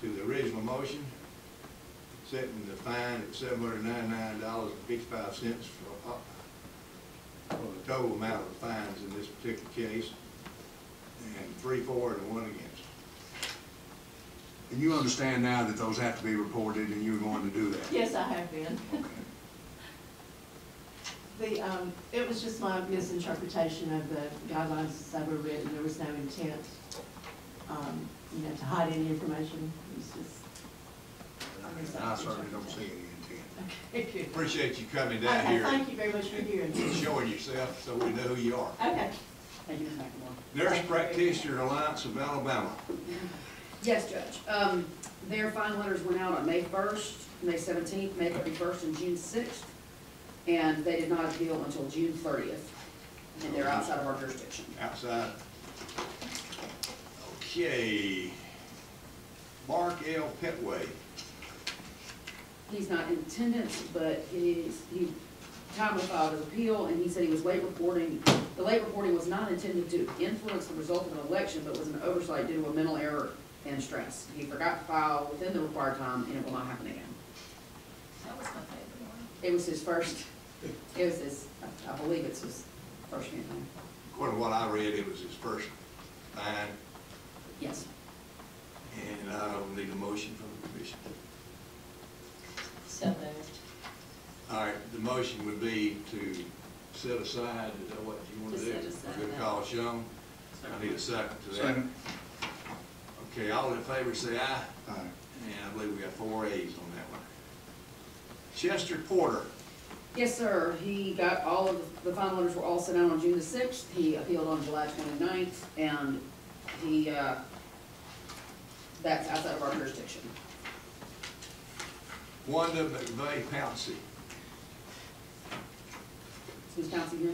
to the original motion, setting the fine at $799.55 for the total amount of the fines in this particular case, and 3 for and 1 against. And you understand now that those have to be reported and you're going to do that? Yes, I have been. It was just my misinterpretation of the guidelines as they were written. There was no intent, to hide any information. It was just. I certainly don't see any intent. Okay, good. Appreciate you coming down Okay, here thank you very much for hearing me. and showing yourself so we know who you are. Okay. Thank you, Ms. McLemore. Nurse Practitioner Alliance of Alabama. Yes, Judge. Their fine letters went out on May 1st, May 17th, May 31st, and June 6th, and they did not appeal until June 30th, and they're outside of our jurisdiction. Outside. Okay. Mark L. Petway. He's not in attendance, but he timely filed his appeal, and he said he was late reporting. The late reporting was not intended to influence the result of an election, but was an oversight due to a mental error and stress. He forgot to file within the required time, and it will not happen again. That was my favorite one. It was his first, I believe it's his first campaign. According to what I read, it was his first fine, Yes. and I don't need a motion from the commission. So moved. All right, the motion would be to set aside, is that what you want to To do? set aside Good that. call, Sean. I need a second to that. Second. Okay, all in favor say aye. Aye. And I believe we got 4 ayes on that one. Chester Porter. Yes, sir. He got all of, the final letters were all sent out on June the 6th. He appealed on July 29th, and he, that's outside of our jurisdiction. Wanda McVeigh Pouncey. Who's Pouncey here?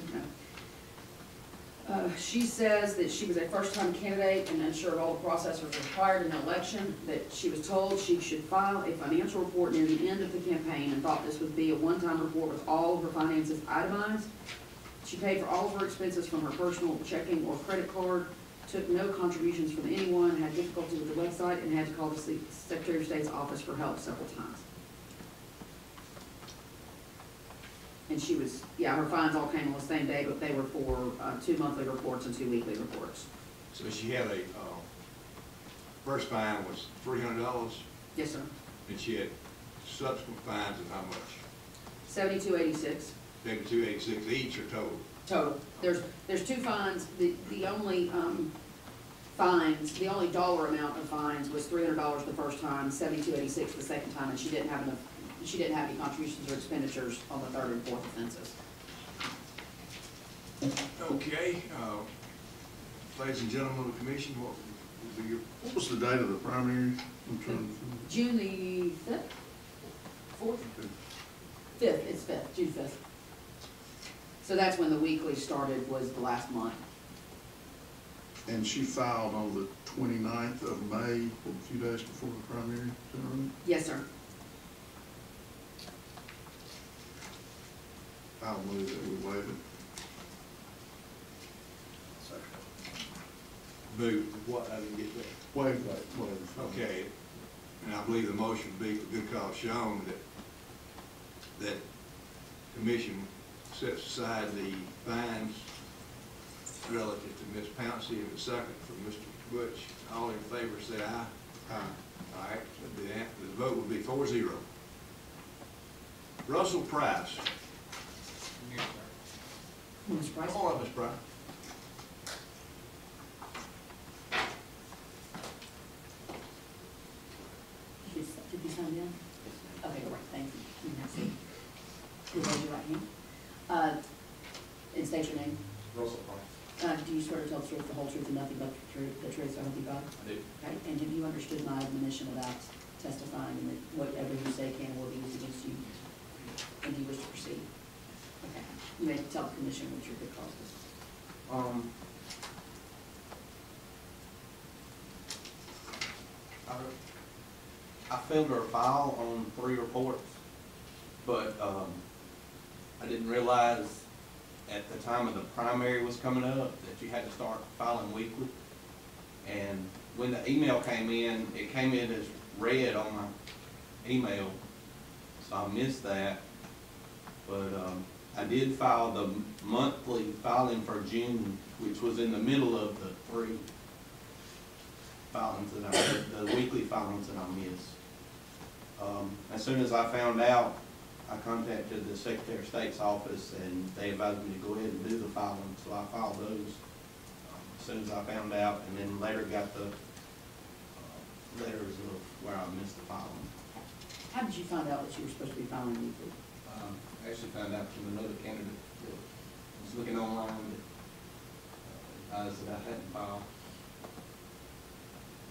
No. She says that she was a first-time candidate and unsure of all the processes required in an election, that she was told she should file a financial report near the end of the campaign and thought this would be a one-time report with all of her finances itemized. She paid for all of her expenses from her personal checking or credit card, took no contributions from anyone, had difficulty with the website, and had to call the Secretary of State's office for help several times. And she was, yeah, her fines all came on the same day, but they were for 2 monthly reports and 2 weekly reports. So she had a, first fine was $300, Yes, sir. and she had subsequent fines of how much? $72.86 $72.86 each or total? total. There's 2 fines. The only fines, the only dollar amount of fines was $300 the first time, $72.86 the second time, and she didn't have enough. She didn't have any contributions or expenditures on the 3rd and 4th offenses. Okay, ladies and gentlemen of the commission, what would be your, What was the date of the primary? I'm trying to. June the 5th? 4th? 5th, it's 5th, June 5th. So that's when the weekly started, was the last month. And she filed on the 29th of May, a few days before the primary, is that right? Yes, sir. I'll move that we waive it. move, what, I didn't get that. Waive it. Okay, and I believe the motion would be for good cause shown that commission sets aside the fines relative to Ms. Pouncey and the second for Mr. Butch. All in favor say aye. Aye. All right, so the vote will be 4-0. Russell Price. Mr. Price? Come on up, Ms. Price. Did you sign in? Okay, great, thank you. You can have a seat. Please raise your right hand. And state your name. Russell Price. Do you swear to tell the truth, the whole truth, and nothing but the truth, so help you God? I do. Okay, and have you understood my admonition about testifying and that whatever you say can and will be used against you? And do you wish to proceed? Okay, you may tell the commission what your good cause is. I filled her file on 3 reports, but I didn't realize at the time of the primary was coming up that you had to start filing weekly. And when the email came in, it came in as red on my email, so I missed that. But I did file the monthly filing for June, which was in the middle of the 3 filings that the weekly filings that I missed. As soon as I found out, I contacted the Secretary of State's office and they advised me to go ahead and do the filing, so I filed those as soon as I found out, and then later got the letters of where I missed the filing. How did you find out that you were supposed to be filing weekly? I actually found out from another candidate that was looking online that advised that I hadn't filed.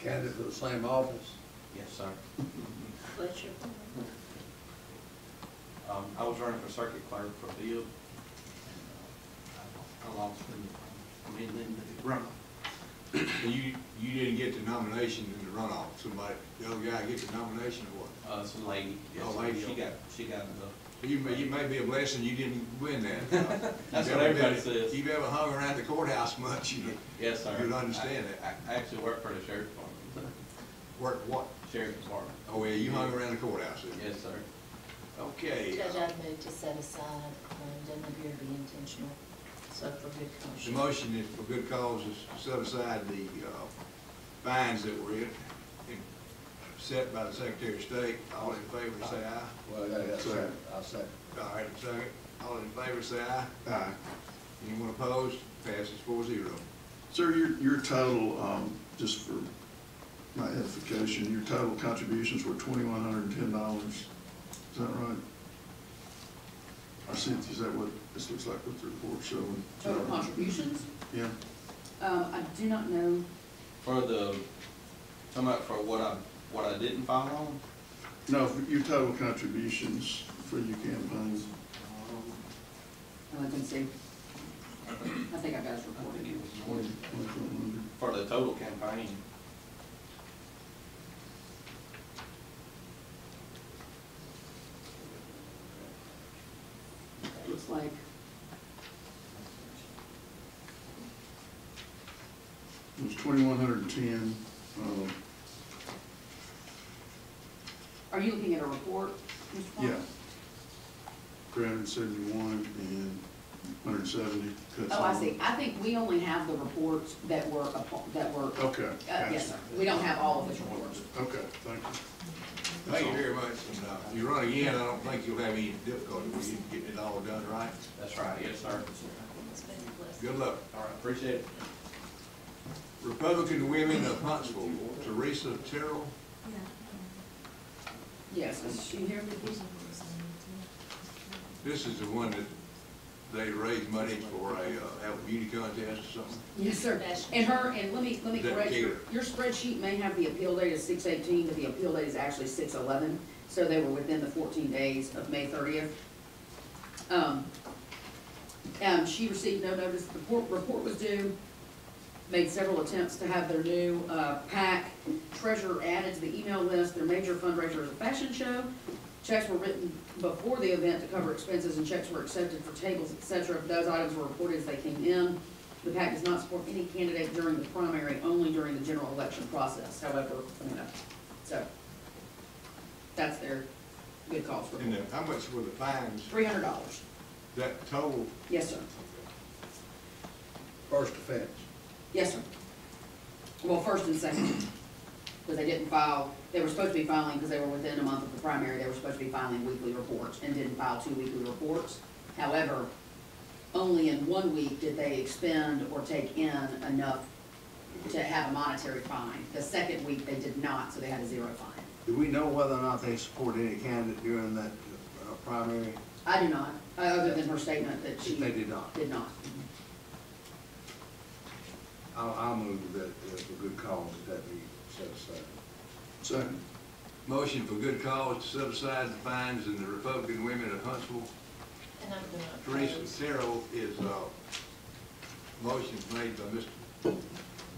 Candidate for the same office? Yes, sir. Bless you. I was running for circuit clerk for Bill. I lost in the runoff. You didn't get the nomination in the runoff, somebody, the other guy get the nomination or what? Some lady. Yes, Oh, lady. She got the. You may be a blessing you didn't win that. That's what everybody says. If you've ever hung around the courthouse much, Yes, sir. you'd understand that. I actually work for the sheriff's department. Work what? Sheriff's department. Oh, yeah, you hung around the courthouse, didn't you? Yes, sir. Okay. Judge, I'd move to set aside, doesn't appear to be intentional, so for good The caution. motion is for good cause is to set aside the fines that were set by the Secretary of State. All in favor, say aye. Well, that's right. I'll second. All right, second. All in favor, say aye. Aye. Anyone opposed? Passes 4-0. Sir, your total, just for my edification, your total contributions were $2,110. Is that right? Or Cynthia, is that what this looks like with the report showing? Total contributions? Yeah. I do not know. For the, talking about for what I didn't file on? No, for your total contributions for your campaign. I can see. I think I've got his report in here. For the total campaign. Looks like, It was 2,110. are you looking at a report, Mr. Clark? Yeah. 371 and 170 cuts. Oh, I off. see. I think we only have the reports that were, Okay. yes, sir. We don't have all of his reports. Okay, thank you. Thank you very much. And if you run again, I don't think you'll have any difficulty with you getting it all done right. That's right, yes, sir. Good luck. All right, appreciate it. Republican Women of Huntsville, Teresa Terrell. Yes, is she here? This is the one that they raised money for a have a beauty contest or something. Yes, sir. And let me correct you. Your spreadsheet may have the appeal date as 6/18, but the appeal date is actually 6/11. So they were within the 14 days of May 30th. She received no notice. The report was due. Made several attempts to have their new PAC treasurer added to the email list. Their major fundraiser is a fashion show. Checks were written before the event to cover expenses, and checks were accepted for tables, etc. Those items were reported as they came in. The PAC does not support any candidate during the primary, only during the general election process. However, so that's their good cause report. And how much were the fines? $300. That total? Yes, sir. First offense. Yes, sir. Well, first and second, because they didn't file, they were supposed to be filing, because they were within a month of the primary, they were supposed to be filing weekly reports and didn't file 2 weekly reports. However, only in 1 week did they expend or take in enough to have a monetary fine. The second week, they did not, so they had a 0 fine. Do we know whether or not they support any candidate during that primary? I do not, other than her statement that she They did not. did not. I'll move that, for good cause, that be set aside. Second. Motion for good cause to set aside the fines in the Republican Women of Huntsville. And I'm gonna Teresa oppose. Terrell is, motion made by Mr.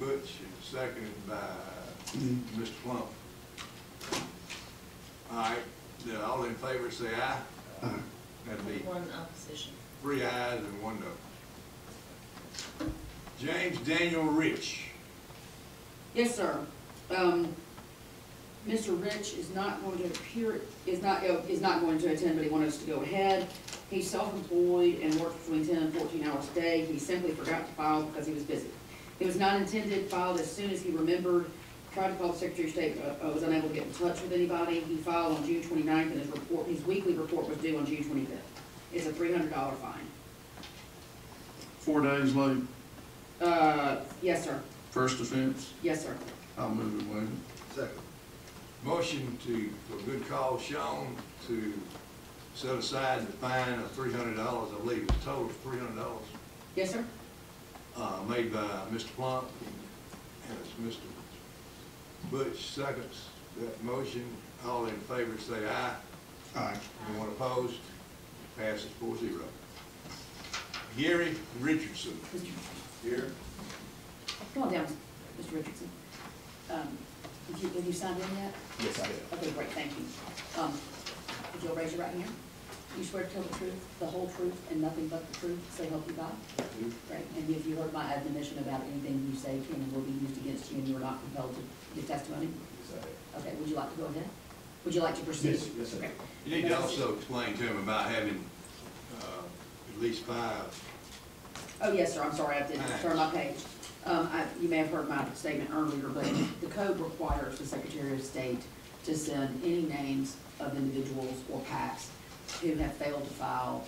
Butch and seconded by Mr. Plump. All right, all in favor say aye. Aye. That'd be One opposition. 3 ayes and 1 no. James Daniel Rich. Yes, sir. Mr. Rich is not going to appear, is not going to attend, but he wanted us to go ahead. He's self-employed and works between 10 and 14 hours a day. He simply forgot to file because he was busy. It was not intended, filed as soon as he remembered, tried to call the Secretary of State, was unable to get in touch with anybody. He filed on June 29th, and his weekly report was due on June 25th. It's a $300 fine. 4 days late, Yes, sir. first offense, Yes, sir. I'll move it, waive it. Second. Motion to, for good cause shown, to set aside the fine of $300, I believe it's total $300, Yes, sir. made by Mr. Plump, and it's Mr. Butch seconds that motion. All in favor say aye. Aye. Anyone opposed? Passes 4-0. Gary Richardson. Here. Come on down, Mr. Richardson. Have you signed in yet? Yes, I have. Okay, great, thank you. If you'll raise your right hand, you swear to tell the truth, the whole truth, and nothing but the truth, so help you God? Great, and if you heard my admonition about anything you say can and will be used against you, and you are not compelled to give testimony? Yes, I have. Okay, would you like to go ahead? Would you like to proceed? Yes, yes, sir. Okay. You need to also explain to him about having at least 5. Oh, yes, sir, I'm sorry, I didn't turn my page. You may have heard my statement earlier, but the code requires the Secretary of State to send any names of individuals or PACs who have failed to file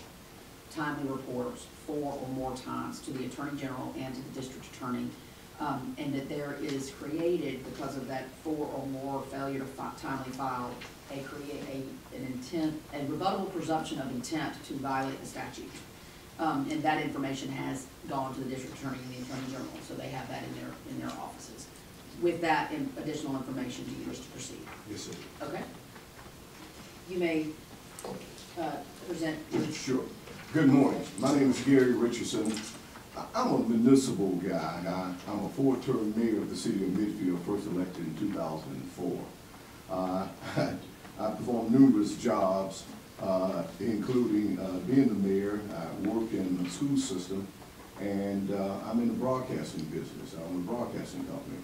timely reports 4 or more times to the Attorney General and to the District Attorney, and that there is created, because of that 4 or more failure to timely file, an intent, a rebuttable presumption of intent to violate the statute. And that information has gone to the District Attorney and the Attorney General, so they have that in their offices. With that additional information, do you wish to proceed? Yes, sir. Okay. You may present. Sure. Good morning. My name is Gary Richardson. I'm a municipal guy. I'm a 4-term mayor of the city of Midfield, first elected in 2004. I performed numerous jobs, including being the mayor. I work in the school system, and I'm in the broadcasting business. I'm a broadcasting company.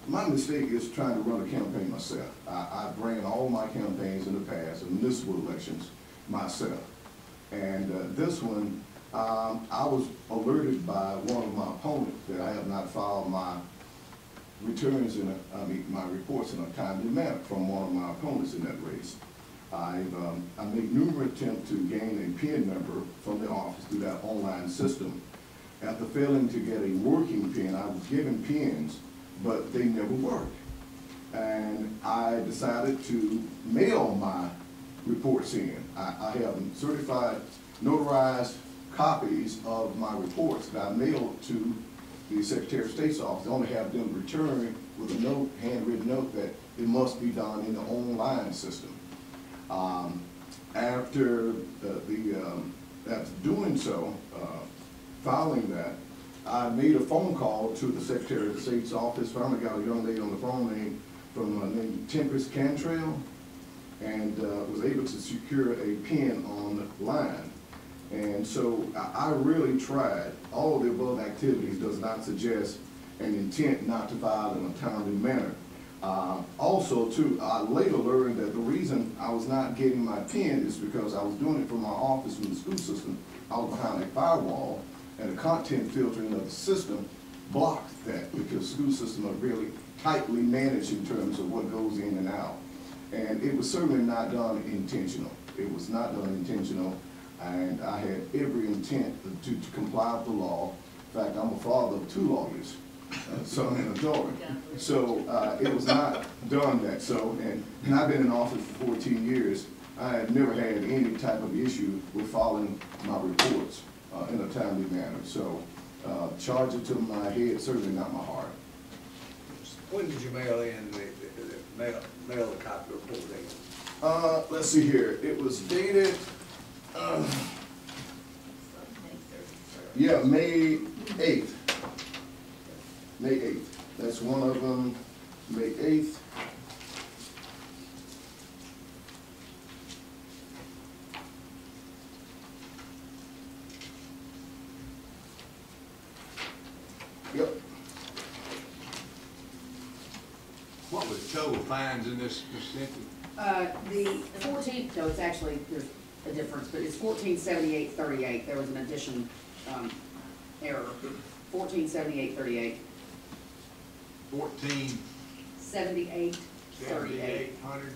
My mistake is trying to run a campaign myself. I ran all my campaigns in the past, in municipal elections, myself. And this one, I was alerted by one of my opponents that I have not filed my returns my reports in a timely manner from one of my opponents in that race. I made numerous attempts to gain a PIN number from the office through that online system. After failing to get a working PIN, I was given PINs, but they never worked. And I decided to mail my reports in. I have certified, notarized copies of my reports that I mailed to the Secretary of State's office. I only have them return with a note, handwritten note, that it must be done in the online system. After doing so, filing that, I made a phone call to the Secretary of State's office. Finally got a young lady on the phone named Tempest Cantrell, and was able to secure a PIN on the line. And so I really tried. All of the above activities does not suggest an intent not to file in a timely manner. Also, too, I later learned that the reason I was not getting my PIN is because I was doing it from my office in the school system. I was behind a firewall, and the content filtering of the system blocked that, because school systems are really tightly managed in terms of what goes in and out. And it was certainly not done intentional. It was not done intentional, and I had every intent to comply with the law. In fact, I'm a father of 2 lawyers, a son and a daughter. So it was not done that. So, and I've been in office for 14 years. I have never had any type of issue with filing my reports in a timely manner. So charge it to my head, certainly not my heart. When did you mail in mail the copy report in? Let's see here, it was dated, yeah, May 8th. May 8th, that's one of them, May 8th. Yep, What was the total fines in this, Cynthia? The 14, no, it's actually, there's a difference, but it's 1478.38. There was an addition, error. 1478.38. 78.38. 1,778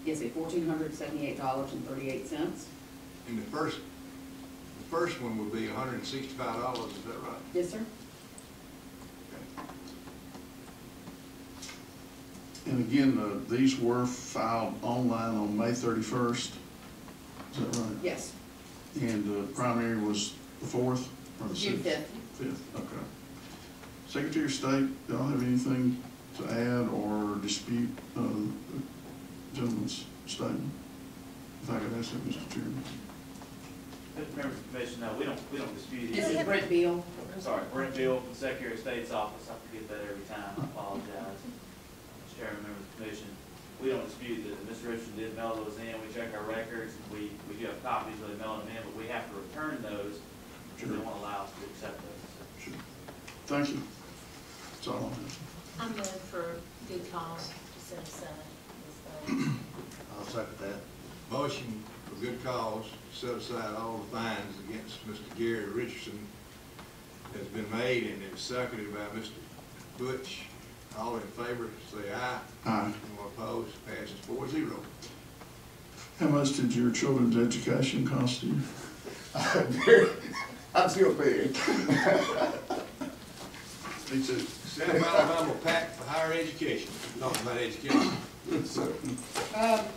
Yes, $1,478.38. And the first one would be $165, is that right? Yes, sir. And again, these were filed online on May 31st, is that right? Yes. And the primary was the 4th or the 6th? June 5th. 5th, okay. Secretary of State, do y'all have anything to add or dispute the gentleman's statement? If I could ask that, Mr. Chairman. Members of the commission, no, we don't dispute it. This is Brent Beal. Sorry, Brent Beal from the Secretary of State's office. I forget that every time. I apologize. Mr. Chairman, members of the commission, we don't dispute that Mr. Richardson did mail those in. We check our records, and we do have copies of the mailing them in, but we have to return those if they won't allow us to accept those. Sure. Thank you. That's all I have. I move for good cause to set aside this I'll second that. Motion for good cause, to set aside all the fines against Mr. Gary Richardson has been made and is seconded by Mr. Butch. All in favor, say aye. Aye. Anyone opposed, passes 4-0. How much did your children's education cost you? I'm still paying. Me too. South Alabama Pact for Higher Education, talking about education.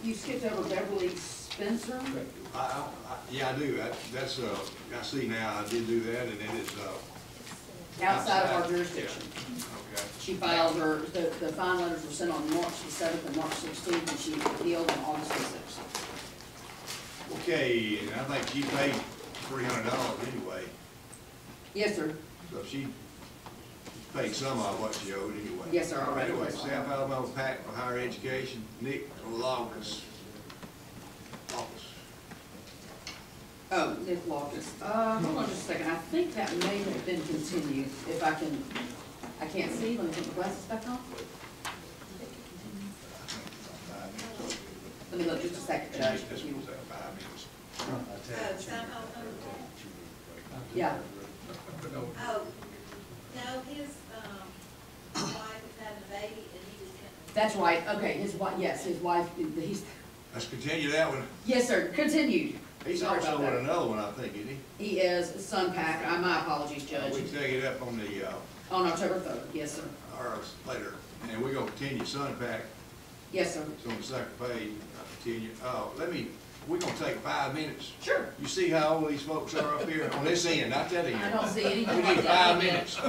You skipped over Beverly Spencer. Yeah, I do. That's, I see now, I did do that, and it is, Outside of our jurisdiction. okay. She filed her, the fine letters were sent on March the 7th and March 16th, and she appealed on August the 6th. Okay, and I think she paid $300 anyway, Yes, sir. so she paid some of what she owed anyway. Yes, sir, all right. Anyway, South Alabama Pact for Higher Education, Nick Lawless, office. Oh, Nick Loftus. Hold on just a second. I think that may have been continued, if I can, I can't see. Let me put my glasses back on. Let me look just a second, Judge. This was 5 minutes. Yeah. Oh, no, his, wife was having a baby and he just couldn't. That's right. Okay, his wife, yes, his wife, he's, Let's continue that one. yes, sir, continued. He's Sorry also about with that. another one, I think, isn't he? He is Sunpack. My apologies, Judge. We take it up on the, On October 3rd. Yes, sir. or later, and we're gonna continue Sunpack. Yes, sir. It's on the second page, I'll continue. We're gonna take 5 minutes. Sure. You see how all these folks are up here on this end, not that end. I don't see anything We like need that. 5 minutes. I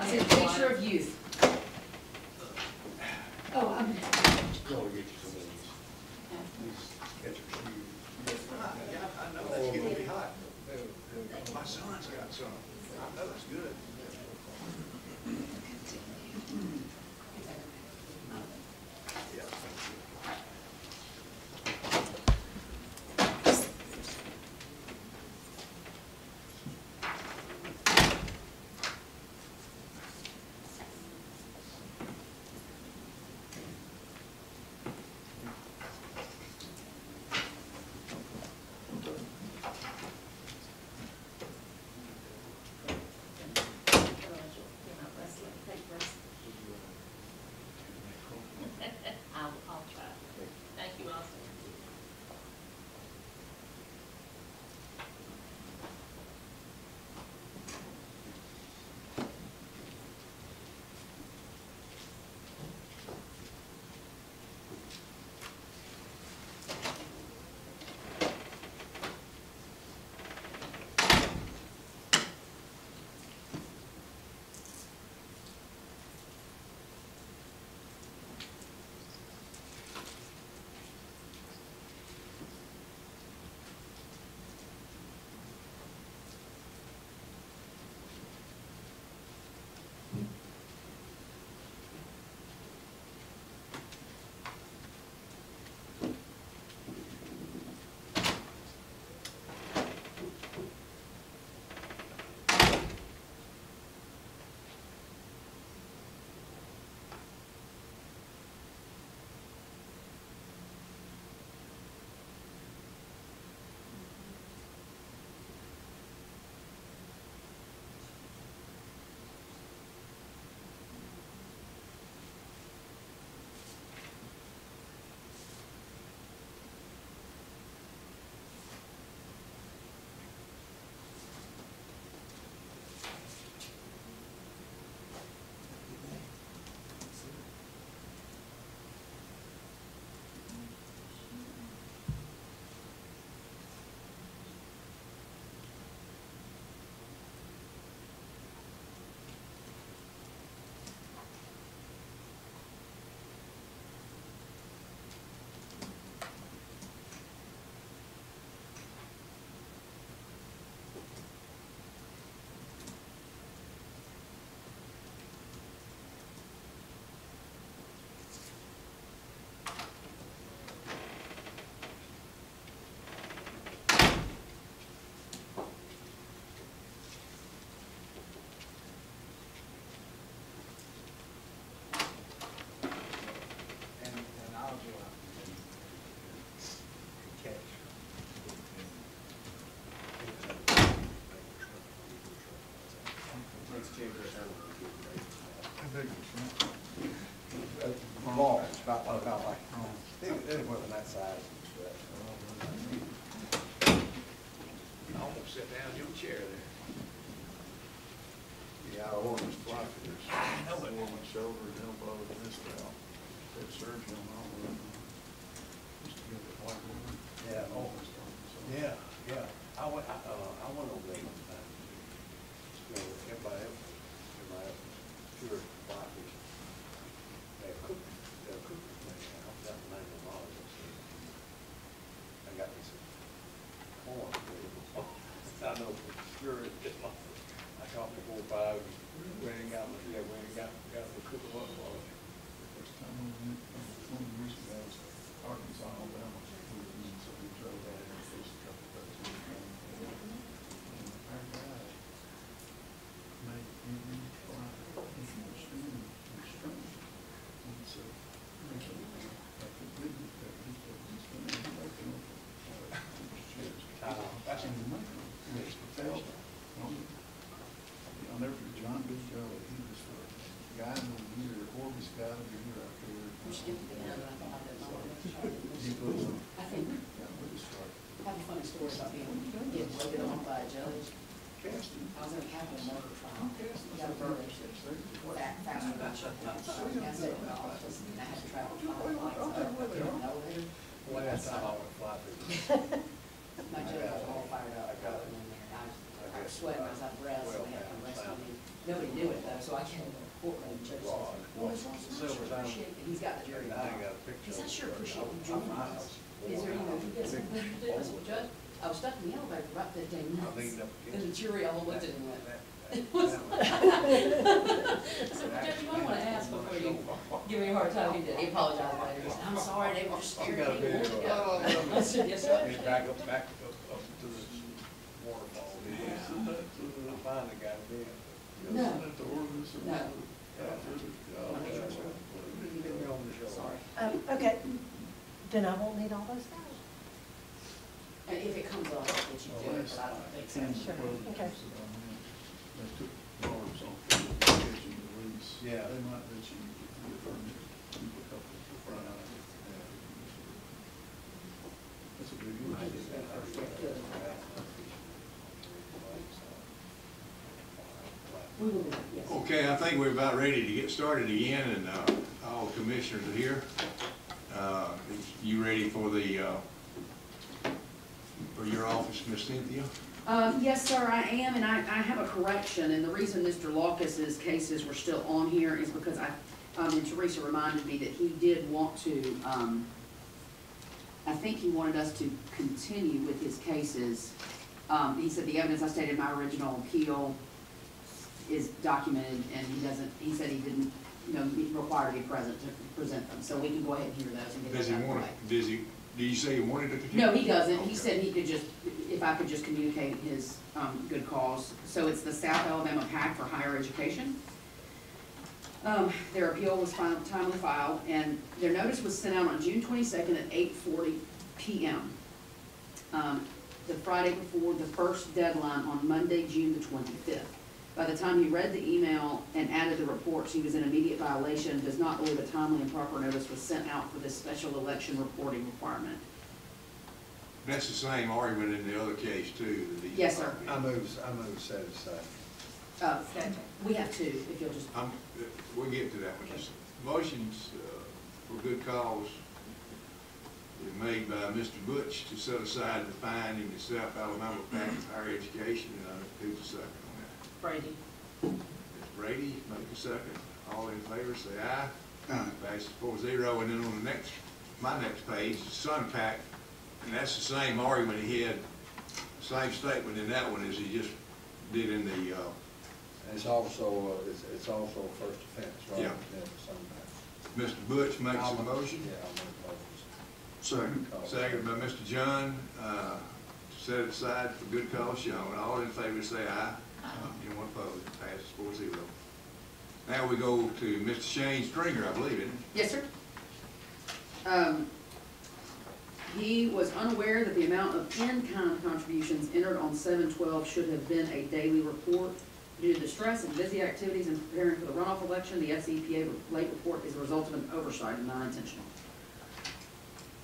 see a picture of youth. Oh, I'm. Go get you some of these. Get your shoes. I know that's getting to be hot. My son's got some. I know it's good. Yeah, thank you. Ball, about like, it wasn't that size. I almost sit down in your chair there. Yeah, I want this fly fishers. I know it. My shoulder, elbow, and this now. Had surgery on all of them. Just to get the white one. Yeah, oh, yeah, yeah. I went over there one time. You know, everybody sure fly fishing. They're cooking, man. I forgot the name of the model. I got me some corn. I know for sure it's just like, I caught me 4 or 5, we ain't got to cook them up for it. First time we went, 20 years ago, was Arkansas, Alabama. So we drove out there and fished a couple of days. And our guy made every fly in the stream and strung it. And so, like the big, that he took this one, and he like them up. That's in the micro. It's the felt. I'll never forget John Big Joe. He was the guy of the year, Orbis guy of the year out there. We should get together, I thought that He was, I think, yeah, with his start. I have a funny story about getting loaded on by a judge. Casting. I was in a capital murder trial. Got a verdict faster than I should have. So I got set in the office and I had to travel 5 flights up in an elevator. Last time I went fly fishing. My judge was all fired up. I was sweating, I was out of breath, so they had to rescue me. Nobody knew it though, so I came to the courtroom, the judge says, well, Ms. Lawson, I sure appreciate it. And he's got the jury. I ain't got a picture. He said, I sure appreciate you I'm joining fine. us. Is there, you know, if you get something better to do? I said, well, Judge, I was stuck in the elevator for about 15 minutes. And the jury all looked at him and went, it was like, I said, well, Judge, you might want to ask before you give me a hard time. He did. He apologized later. He said, I'm sorry, they were just scared. got a They wanted to video. go. I said, yes, sir. Back up to the waterfall. I finally got it in. No. At the Orbis or No. Sorry. Okay, then I won't need all those guys. And if it comes up, I'll get you do it, but I don't think so. Sure, okay. They took bars off the edge of the lease. Yeah. They might let you get a permit, keep a couple for front. That's a big one. We will do it, yes. Okay, I think we're about ready to get started again, and all the commissioners are here. You ready for for your office, Miss Cynthia? Yes, sir, I am, and I have a correction, and the reason Mr. Lawkis's cases were still on here is because and Teresa reminded me that he did want to, I think he wanted us to continue with his cases. He said the evidence I stated in my original appeal is documented, and he said he didn't, require to be present to present them, so we can go ahead and hear those and get Does those he out of the want way. did you say he wanted to continue? No, he doesn't. He Okay. said he could just, if I could just communicate his good cause. So it's the South Alabama PAC for Higher Education. Their appeal was timely filed, and their notice was sent out on June 22nd at 8:40 p.m. The Friday before the first deadline on Monday, June the 25th. By the time he read the email and added the reports, he was in immediate violation, does not believe a timely and proper notice was sent out for this special election reporting requirement. That's the same argument in the other case too. that he- Yes, sir. I move set aside. We have two, if you'll just, We'll get to that one. Motions for good cause is made by Mr. Butch to set aside the fine in the South Alabama PAC for Higher Education, and who's the second on that? Brady. Ms. Brady, make a second. All in favor, say aye. Aye. Passes 4-0, and then on the my next page, Sun PAC, and that's the same argument he had, same statement in that one as he just did in the, It's also, it's also a first offense, right? Yeah. Sometimes. Mr. Butch makes a motion. Yeah, I'll make a motion. Second. Second by Mr. John, to set it aside for good cause shown. All in favor say aye. Anyone opposed? Passes 4-0. Now we go to Mr. Shane Stringer, I believe, isn't it? Yes, sir. He was unaware that the amount of in-kind contributions entered on 7/12 should have been a daily report. Due to the stress and busy activities in preparing for the runoff election, the FCPA late report is a result of an oversight and not intentional.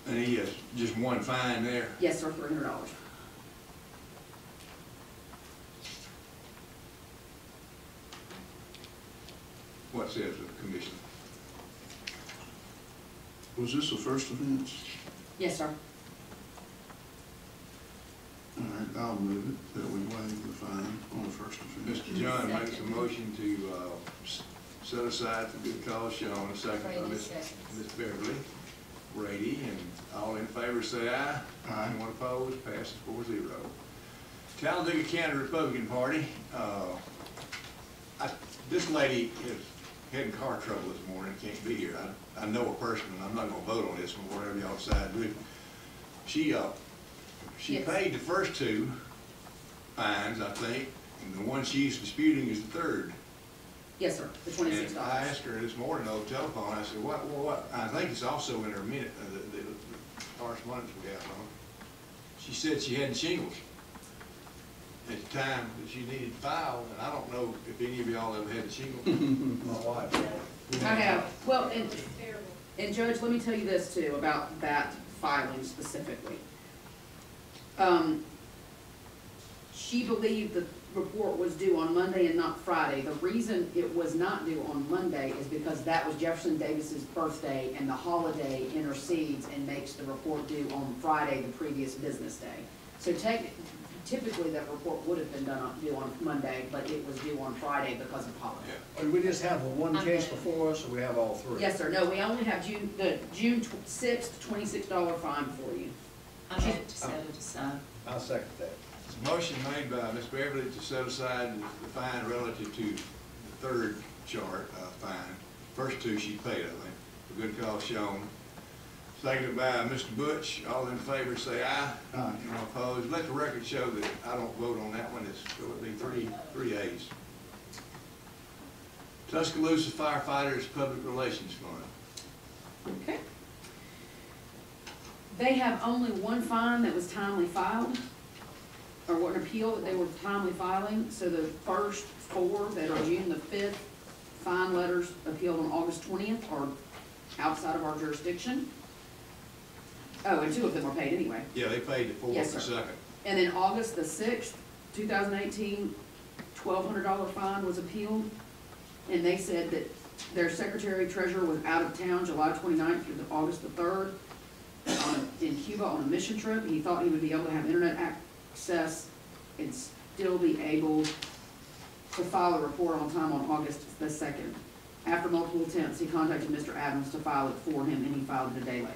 And he has just one fine there. Yes, sir, $300. What says the commission? Was this the first offense? Yes, sir. All right, I'll move it, that we waive the fine on the first offense. Mr. John makes a motion to, set aside for good cause shown, a second by Brady Ms. seconds. Ms. Beverly. Brady, and all in favor say aye. Aye. Anyone opposed, passes 4-0. Talladega County Republican Party, this lady is having car trouble this morning, can't be here. I know her personally, I'm not gonna vote on this one, whatever y'all decide to do. She Yes. paid the first two fines, I think, and the one she's disputing is the third. Yes, sir, the $26. And I asked her this morning over the telephone, I said, what, I think it's also in her minute, the correspondence we have on. She said she had shingles at the time that she needed to file, and I don't know if any of y'all ever had the shingles. My wife. I have, well, and Judge, let me tell you this too, about that filing specifically. She believed the report was due on Monday and not Friday. The reason it was not due on Monday is because that was Jefferson Davis's birthday, and the holiday intercedes and makes the report due on Friday, the previous business day. So typically that report would have been due on Monday, but it was due on Friday because of holiday. Or we just have one case before us, or we have all three? Yes, sir. No, we only have the June 6th, $26 fine for you. I move to set it aside. I'll second that. It's a motion made by Ms. Beverly to set aside the fine relative to the third fine. First two she paid, I think, for good cause shown. Seconded by Mr. Butch. All in favor say aye. Aye. Anyone opposed? Let the record show that I don't vote on that one. It would be three ayes. Tuscaloosa Firefighters Public Relations Fund. Okay. They have only one fine that was timely filed, or what an appeal that they were timely filing. So the first four that are June the 5th fine letters appealed on August 20th are outside of our jurisdiction. Oh, and two of them were paid anyway. Yeah, they paid the fourth Yes, and sir. second. And then August the 6th, 2018, $1,200 fine was appealed. And they said that their secretary treasurer was out of town July 29th through August the 3rd in Cuba on a mission trip. He thought he would be able to have internet access and still be able to file a report on time on August the 2nd. After multiple attempts, he contacted Mr. Adams to file it for him, and he filed it a day late.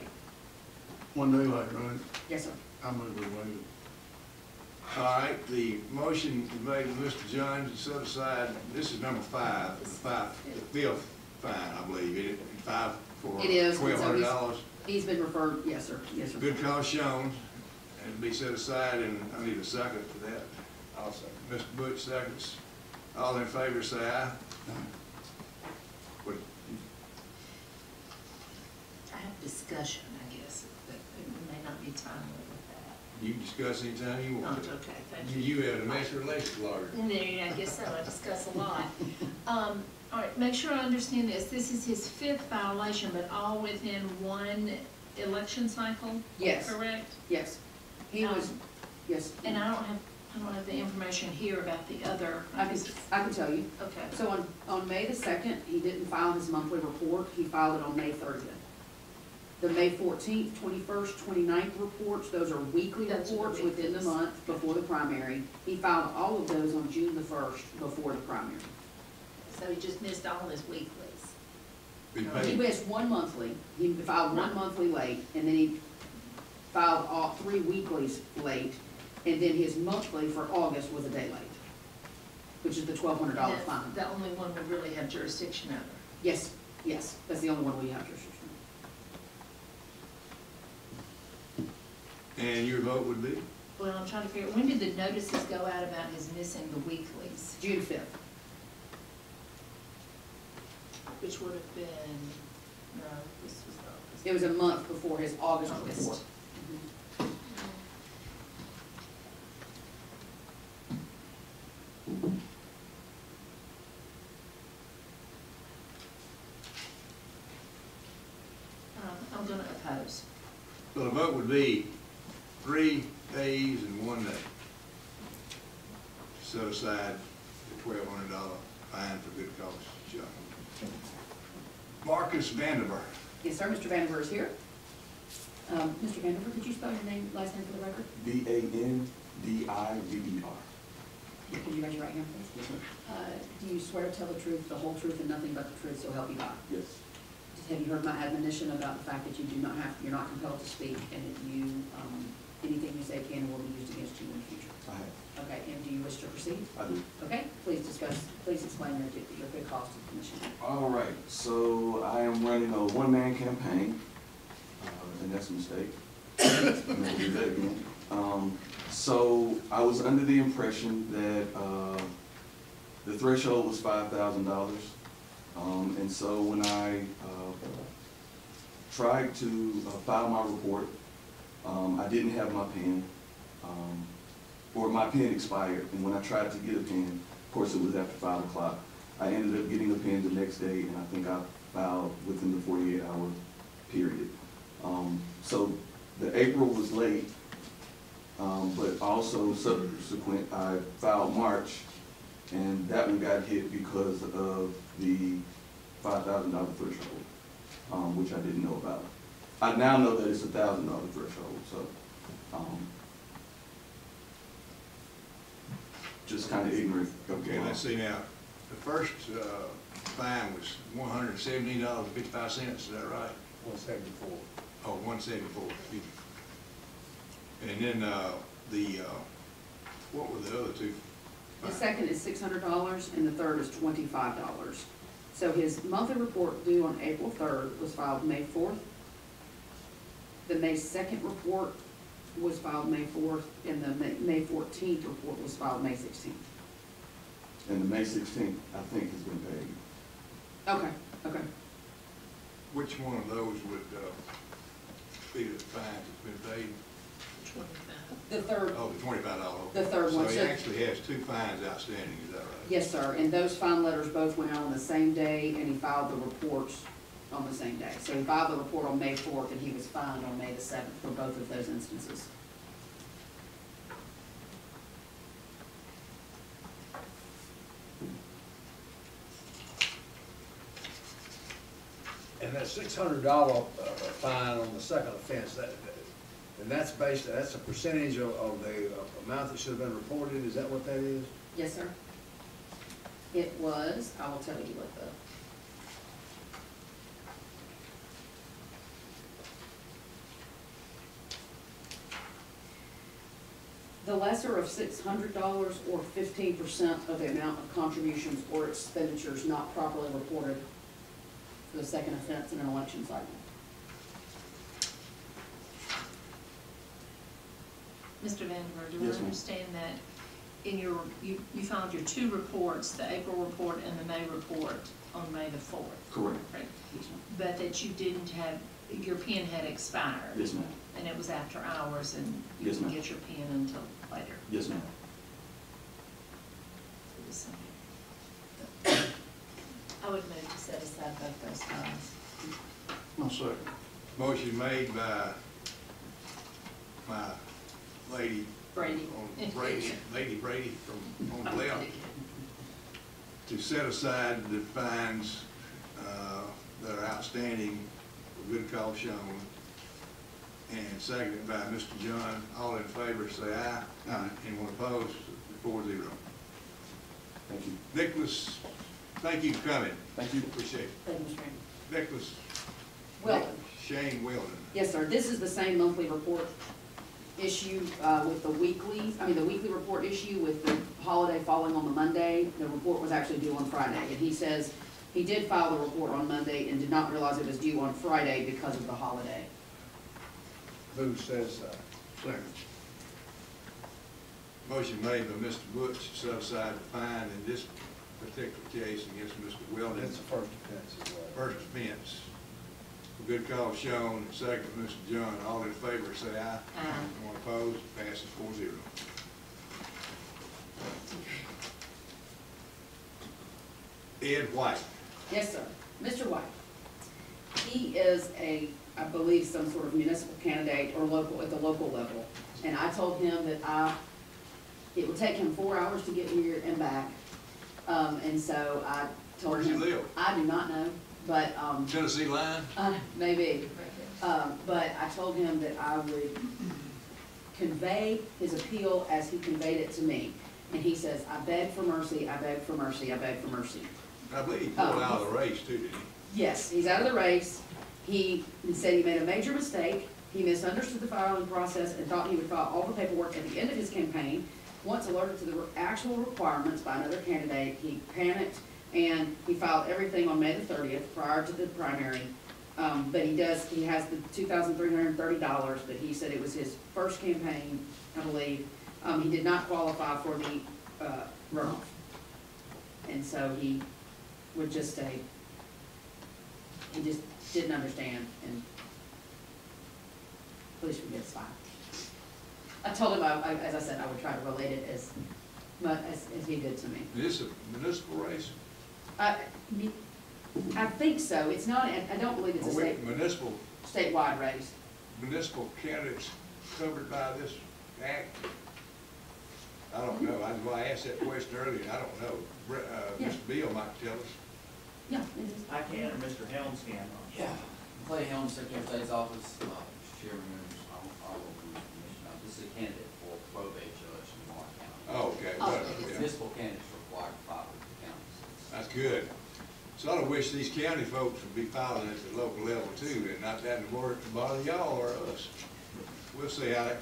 1 day late, right? Yes, sir. I move we waive it. All right, the motion is made by Mr. Jones to set aside, this is number 5, the fifth fine, I believe, isn't it? 5 for It is. $1,200. He's been referred, yes, sir, yes, sir. Good cause shown, and be set aside, and I need a second for that. I'll second. Mr. Butch seconds. All in favor say aye. What- I have discussion, I guess, but it may not be timely with that. You can discuss anytime you Oh, want it's to. okay, thank you. You have a domestic relations lawyer. Yeah, I guess so, I discuss a lot. All right, make sure I understand this. This is his 5th violation, but all within one election cycle? Yes. Correct? Yes. He was, yes. And I don't have the information here about the other. I can tell you. Okay. So on May the 2nd, he didn't file his monthly report. He filed it on May 30th. The May 14th, 21st, 29th reports, those are weekly Those are the reports within the weeklies. month before the primary. He filed all of those on June the 1st before the primary. So he just missed all his weeklies. Be He paid. missed one monthly, he filed one monthly late, and then he filed all 3 weeklies late, and then his monthly for August was a day late, which is the $1,200 That's fine. the only one we really have jurisdiction over. Yes, yes, that's the only one we have jurisdiction. And your vote would be? Well, I'm trying to figure, when did the notices go out about his missing the weeklies? June 5th. Which would have been, no, this was August. It was a month before his August report. gonna oppose. So the vote would be 3 days and 1 day. Set aside the $1,200 fine for good cause show. Marcus Vandiver. Yes, sir, Mr. Vandiver is here. Mr. Vandiver, could you spell your name, last name for the record? Vandiver. Yeah, could you raise your right hand, please? Yes, ma'am. Do you swear to tell the truth, the whole truth, and nothing but the truth, so help you God? Yes. Have you heard my admonition about the fact that you do not have, you're not compelled to speak, and that you, anything you say can and will be used against you in the future? I have. Okay, and do you wish to proceed? I do. Okay, please explain your good cause to the commission. All right, so I am running a one-man campaign, and that's a mistake. I'm gonna do that again. So I was under the impression that the threshold was $5,000. And so when I tried to file my report, I didn't have my pen, or my pen expired. And when I tried to get a pen, of course it was after 5 o'clock, I ended up getting a pen the next day, and I think I filed within the 48-hour period. So the April was late, but also subsequent, I filed March, and that one got hit because of the $5,000 threshold, which I didn't know about. I now know that it's a $1,000 threshold, so just kind of ignorant. Okay, let's see now. The first fine was $117.55, is that right? 174. Oh, 174, excuse me. And then what were the other two? The second is $600, and the third is $25. So his monthly report due on April 3rd was filed May 4th. The May 2nd report was filed May 4th, and the May 14th report was filed May 16th. And the May 16th, I think, has been paid. Okay, okay. Which one of those would be the fines that's been paid? 25. The third, Oh, the $25. The third one, So he so- actually has 2 fines outstanding, is that right? yes, sir, and those fine letters both went out on the same day, and he filed the reports on the same day. So he filed the report on May 4th, and he was fined on May the 7th for both of those instances. And that $600 fine on the second offense, and that's a percentage of the amount that should have been reported, is that what that is? Yes, sir. It was, I will tell you what the lesser of $600 or 15% of the amount of contributions or expenditures not properly reported for the second offense in an election cycle. Mr. Vandiver, do I Yes, ma'am. understand that in your, you filed your 2 reports, the April report and the May report on May the 4th? Correct. Right. Yes, ma'am. But that you didn't have, your pen had expired? Yes, ma'am. And it was after hours and you Yes, didn't ma'am. get your pen until later? Yes, ma'am. I would move to set aside both those fines. No, sir. Motion made by my lady. Brady. Lady Brady from on the left, to set aside the fines that are outstanding for good cause shown. And seconded by Mr. John. All in favor, say aye. Aye. Anyone opposed? 4-0. Thank you. Nicholas, thank you for coming. Thank you. Appreciate it. Thank you, Mr. Chairman. Nicholas. Weldon. Shane Weldon. Yes, sir. This is the same monthly report issue with the weekly report issue with the holiday falling on the Monday. The report was actually due on Friday. And he says he did file the report on Monday and did not realize it was due on Friday because of the holiday. Who says so? Second. Motion made by Mr. Butch to set aside the fine in this particular case against Mr. Weldon. That's the first offense as well. First offense. For good cause shown, second by Mr. John. All in favor, say aye. Aye. Anyone opposed? Passes 4-0. Ed White. Yes, sir. Mr. White. He is a I believe, some sort of municipal candidate or local, at the local level. And I told him that it would take him 4 hours to get here and back. And so I told him. Where does he live? I do not know, but, Tennessee line? maybe. But I told him that I would convey his appeal as he conveyed it to me. And he says, I beg for mercy, I beg for mercy, I beg for mercy. I believe he pulled out of the race too, didn't he? Yes, he's out of the race. He said he made a major mistake. He misunderstood the filing process and thought he would file all the paperwork at the end of his campaign. Once alerted to the actual requirements by another candidate, he panicked and he filed everything on May the 30th prior to the primary. But he has the $2,330, but he said it was his first campaign, I believe. He did not qualify for the runoff. And so he would just say, he just didn't understand, and please forgive, it's fine. I told him, as I said, I would try to relate it as much as he did to me. Is this a municipal race? I think so. It's not, I don't believe it's a Municipal, statewide race. municipal candidates covered by this act? I don't know. I asked that question earlier, and I don't know. Yeah. Mr. Beal might tell us. Yeah, it is. I can, or Mr. Helms can. Yeah, Clay Helms, Secretary of State's Office, Chairman, members, all over the commission. This is a candidate for probate judge in Mark County. Oh, okay. Oh. Yeah. Municipal candidates required to file with the county. That's good. So I wish these county folks would be filing at the local level too, and not having to worry to bother y'all or us. We'll see how that,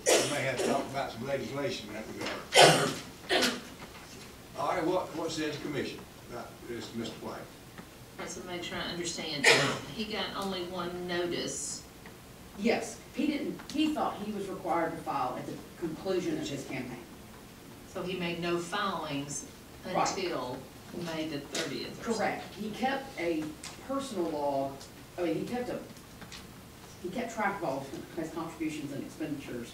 we may have to talk about some legislation in that regard. All right, what says the commission about this, Mr. White? So make sure I understand, he got only one notice. Yes, he thought he was required to file at the conclusion of his campaign. So he made no filings Right. until May the 30th. Correct. He kept a personal log, he kept track of all of his contributions and expenditures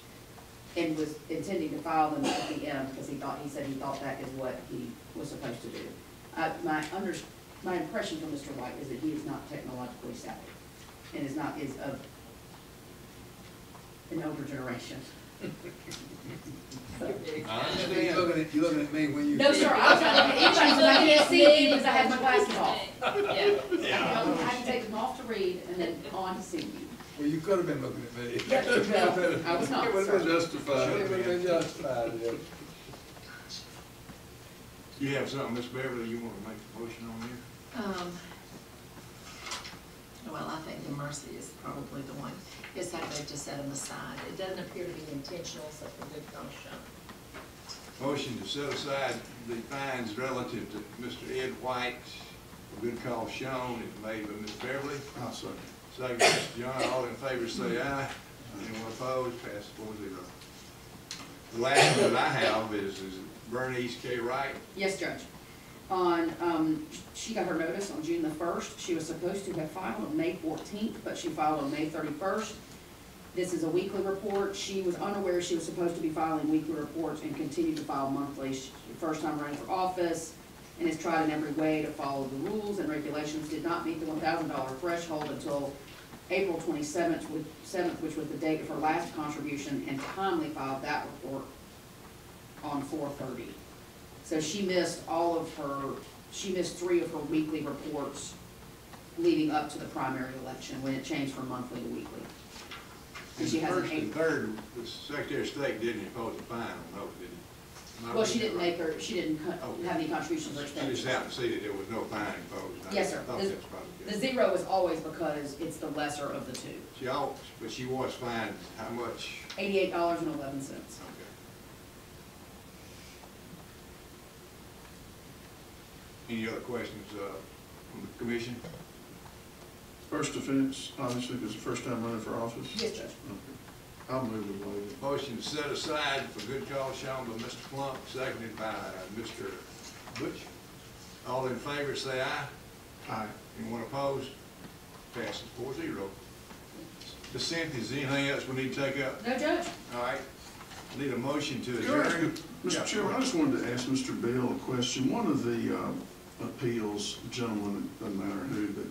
and was intending to file them at the end because he said he thought that is what he was supposed to do. My impression from Mr. White is that he is not technologically savvy and is of an older generation. I You understand. looking at me when you. No, sir, I'm trying to get insight because I can't see you because I have my glasses off. Yeah. I have to take them off to read and then on to see you. Well, you could have been looking at me. Yeah, well, I was not, It would have been sir. justified. It would have been justified, yeah. You have something, Ms. Beverly, you want to make a motion on here? Well, I think the mercy is probably the one, is that they just set them aside. It doesn't appear to be intentional, so for good cause shown. Motion to set aside the fines relative to Mr. Ed White, for good cause shown, is made by Ms. Beverly. I'll second. Second, Mr. John, all in favor say aye. Anyone opposed, passes 4-0. The last one that I have is Bernice K. Wright. Yes, Judge. She got her notice on June the 1st. She was supposed to have filed on May 14th, but she filed on May 31st. This is a weekly report. She was unaware she was supposed to be filing weekly reports and continued to file monthly. She's the first time running for office and has tried in every way to follow the rules and regulations. Did not meet the $1,000 threshold until April 27th, which was the date of her last contribution, and timely filed that report on 4/30. So she missed she missed 3 of her weekly reports leading up to the primary election when it changed from monthly to weekly. And she has an First and third, the Secretary of State didn't impose a fine on those, did he? Am I Well, she reading didn't that right? she didn't have any contributions or She just expenditures. happened to see that there was no fine imposed. Yes, sir. I thought This- that's probably The good. 0 is always because it's the lesser of the two. But she was fined how much? $88.11. Okay. Any other questions from the commission? First offense, obviously, because the first time running for office. Yes, Judge. Okay. I'll move the waiver. Motion to set aside for good cause shown by Mr. Plump, seconded by Mr. Butch. All in favor, say aye. Aye. Anyone opposed? Passes 4-0. Ms. Cynthia, is there anything else we need to take up? No, Judge. All right. Need a motion to Can I ask adjourn? you- Mr. Chairman, I just wanted to ask Mr. Bill a question. One of the appeals, gentleman, it doesn't matter who, but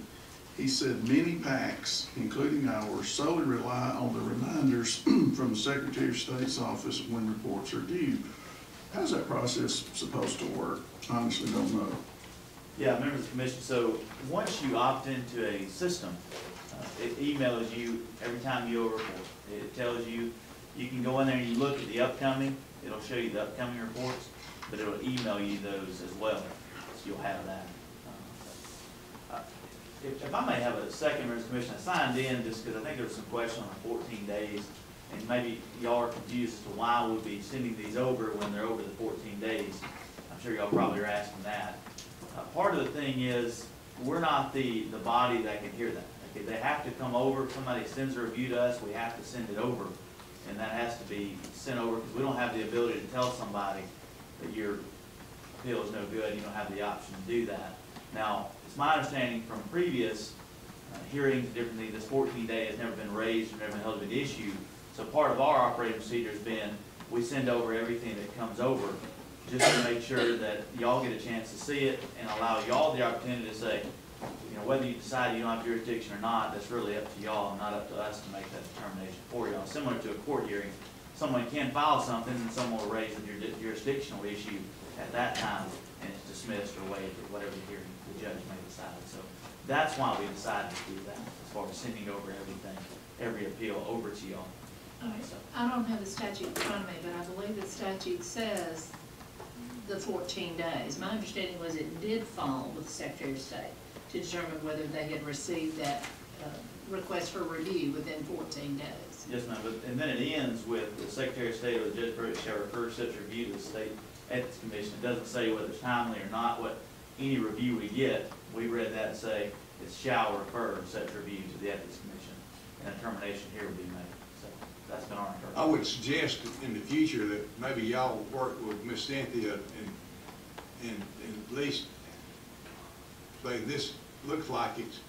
he said many PACs, including ours, solely rely on the reminders from the Secretary of State's office when reports are due. How's that process supposed to work? Honestly, don't know. Yeah, members of the commission, so once you opt into a system, it emails you every time you do a report. It tells you, you can go in there and you look at the upcoming, it'll show you the upcoming reports, but it'll email you those as well, so you'll have that. If I may have a second, members of the commission, I signed in just because I think there was some question on the 14 days, and maybe y'all are confused as to why we'd be sending these over when they're over the 14 days. I'm sure y'all probably are asking that. Part of the thing is, we're not the body that can hear that. Okay, they have to come over, if somebody sends a review to us, we have to send it over, and that has to be sent over, because we don't have the ability to tell somebody that your appeal is no good, you don't have the option to do that. Now, it's my understanding from previous hearings and different things, this 14-day has never been raised or never been held to be an issue. So part of our operating procedure has been, we send over everything that comes over, just to make sure that y'all get a chance to see it and allow y'all the opportunity to say, you know, whether you decide you don't have jurisdiction or not, that's really up to y'all, not up to us to make that determination for y'all. Similar to a court hearing, someone can file something and someone will raise a jurisdictional issue at that time, and it's dismissed or waived or whatever the hearing the judge may decide. So that's why we decided to do that, as far as sending over everything, every appeal over to y'all. All right, I don't have the statute in front of me, but I believe the statute says the 14 days. My understanding was it did fall with the Secretary of State to determine whether they had received that request for review within 14 days. Yes, ma'am, but, and then it ends with the Secretary of State or the Judge shall refer such review to the State Ethics Commission. It doesn't say whether it's timely or not, what any review we get. We read that and say it shall refer such review to the Ethics Commission, and a determination here will be made. So that's been our interpretation. I would suggest in the future that maybe y'all work with Miss Cynthia and at least say this looks like it's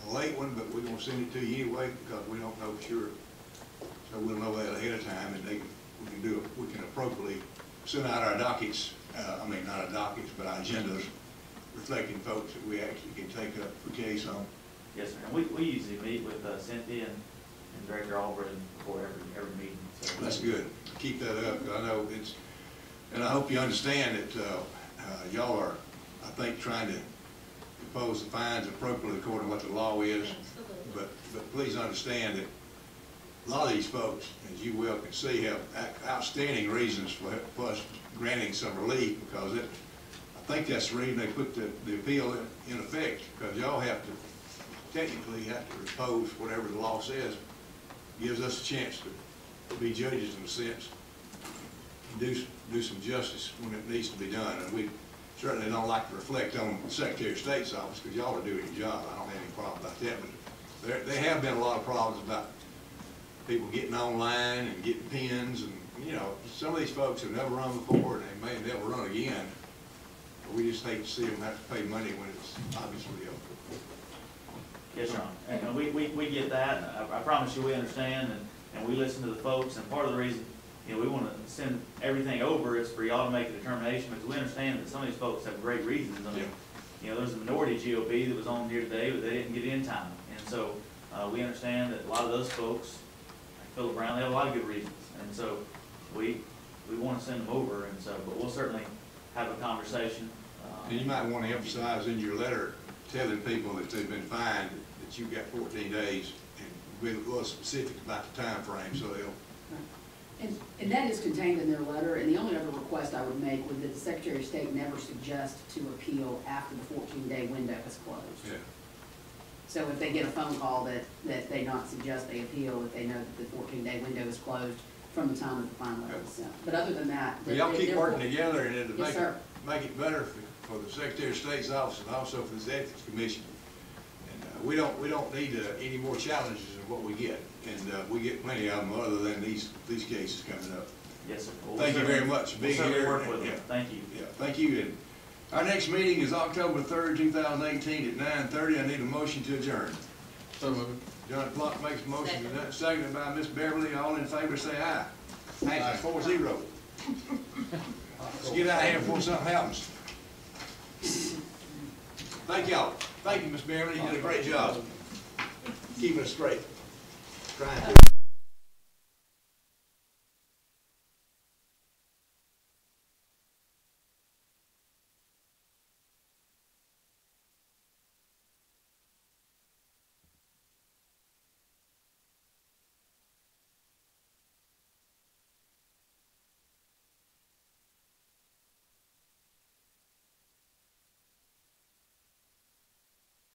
a late one, but we're gonna send it to you anyway because we don't know for sure. So we'll know that ahead of time, and we can appropriately send out our dockets. I mean, not our dockets, but our agendas reflecting folks that we actually can take up the case on. Yes, sir. And we usually meet with Cynthia and Director Albritton before every meeting. So that's good. Keep that up. I know it's, and I hope you understand that y'all are, I think, trying to impose the fines appropriately according to what the law is. But please understand that a lot of these folks, as you well can see, have outstanding reasons for us granting some relief, because I think that's the reason they put the appeal in effect, because y'all have to technically have to impose whatever the law says. Gives us a chance to be judges in a sense, do some justice when it needs to be done. And we certainly don't like to reflect on the Secretary of State's office, because y'all are doing your job. I don't have any problem about that, but there have been a lot of problems about people getting online and getting pins, and you know, some of these folks have never run before and they may never run again. But we just hate to see them have to pay money when it's obviously over. Yes, Your Honor. And we get that, and I promise you we understand, and we listen to the folks, and part of the reason, you know, we want to send everything over is for y'all to make a determination, because we understand that some of these folks have great reasons. I mean, you know, there's a minority GOP that was on here today, but they didn't get in time. And so we understand that a lot of those folks, like Philip Brown, they have a lot of good reasons. And so we want to send them over, and so, but we'll certainly have a conversation. And you might want to emphasize in your letter telling people that they've been fined, that you've got 14 days, and be a little specific about the time frame, so they'll. And that is contained in their letter, and the only other request I would make would that the Secretary of State never suggest to appeal after the 14-day window is closed. Yeah. So if they get a phone call that they not suggest they appeal, if they know that the 14-day window is closed from the time of the final letter is sent. But other than that, y'all keep working together, and it'll yes, make it better for the Secretary of State's office and also for the Ethics Commission. And we don't need any more challenges than what we get, and we get plenty of them other than these cases coming up. Yes, sir. Well, thank you very much for being here. Work with them. Thank you. Yeah, thank you. And our next meeting is October 3rd, 2018 at 9:30. I need a motion to adjourn. So moved. John Plunk makes a motion, seconded by Miss Beverly. All in favor say aye. Passes 4-0. Let's get out of here before something happens. Thank y'all. Thank you, Ms. Beverly, you did a great job keeping us straight. Trying to.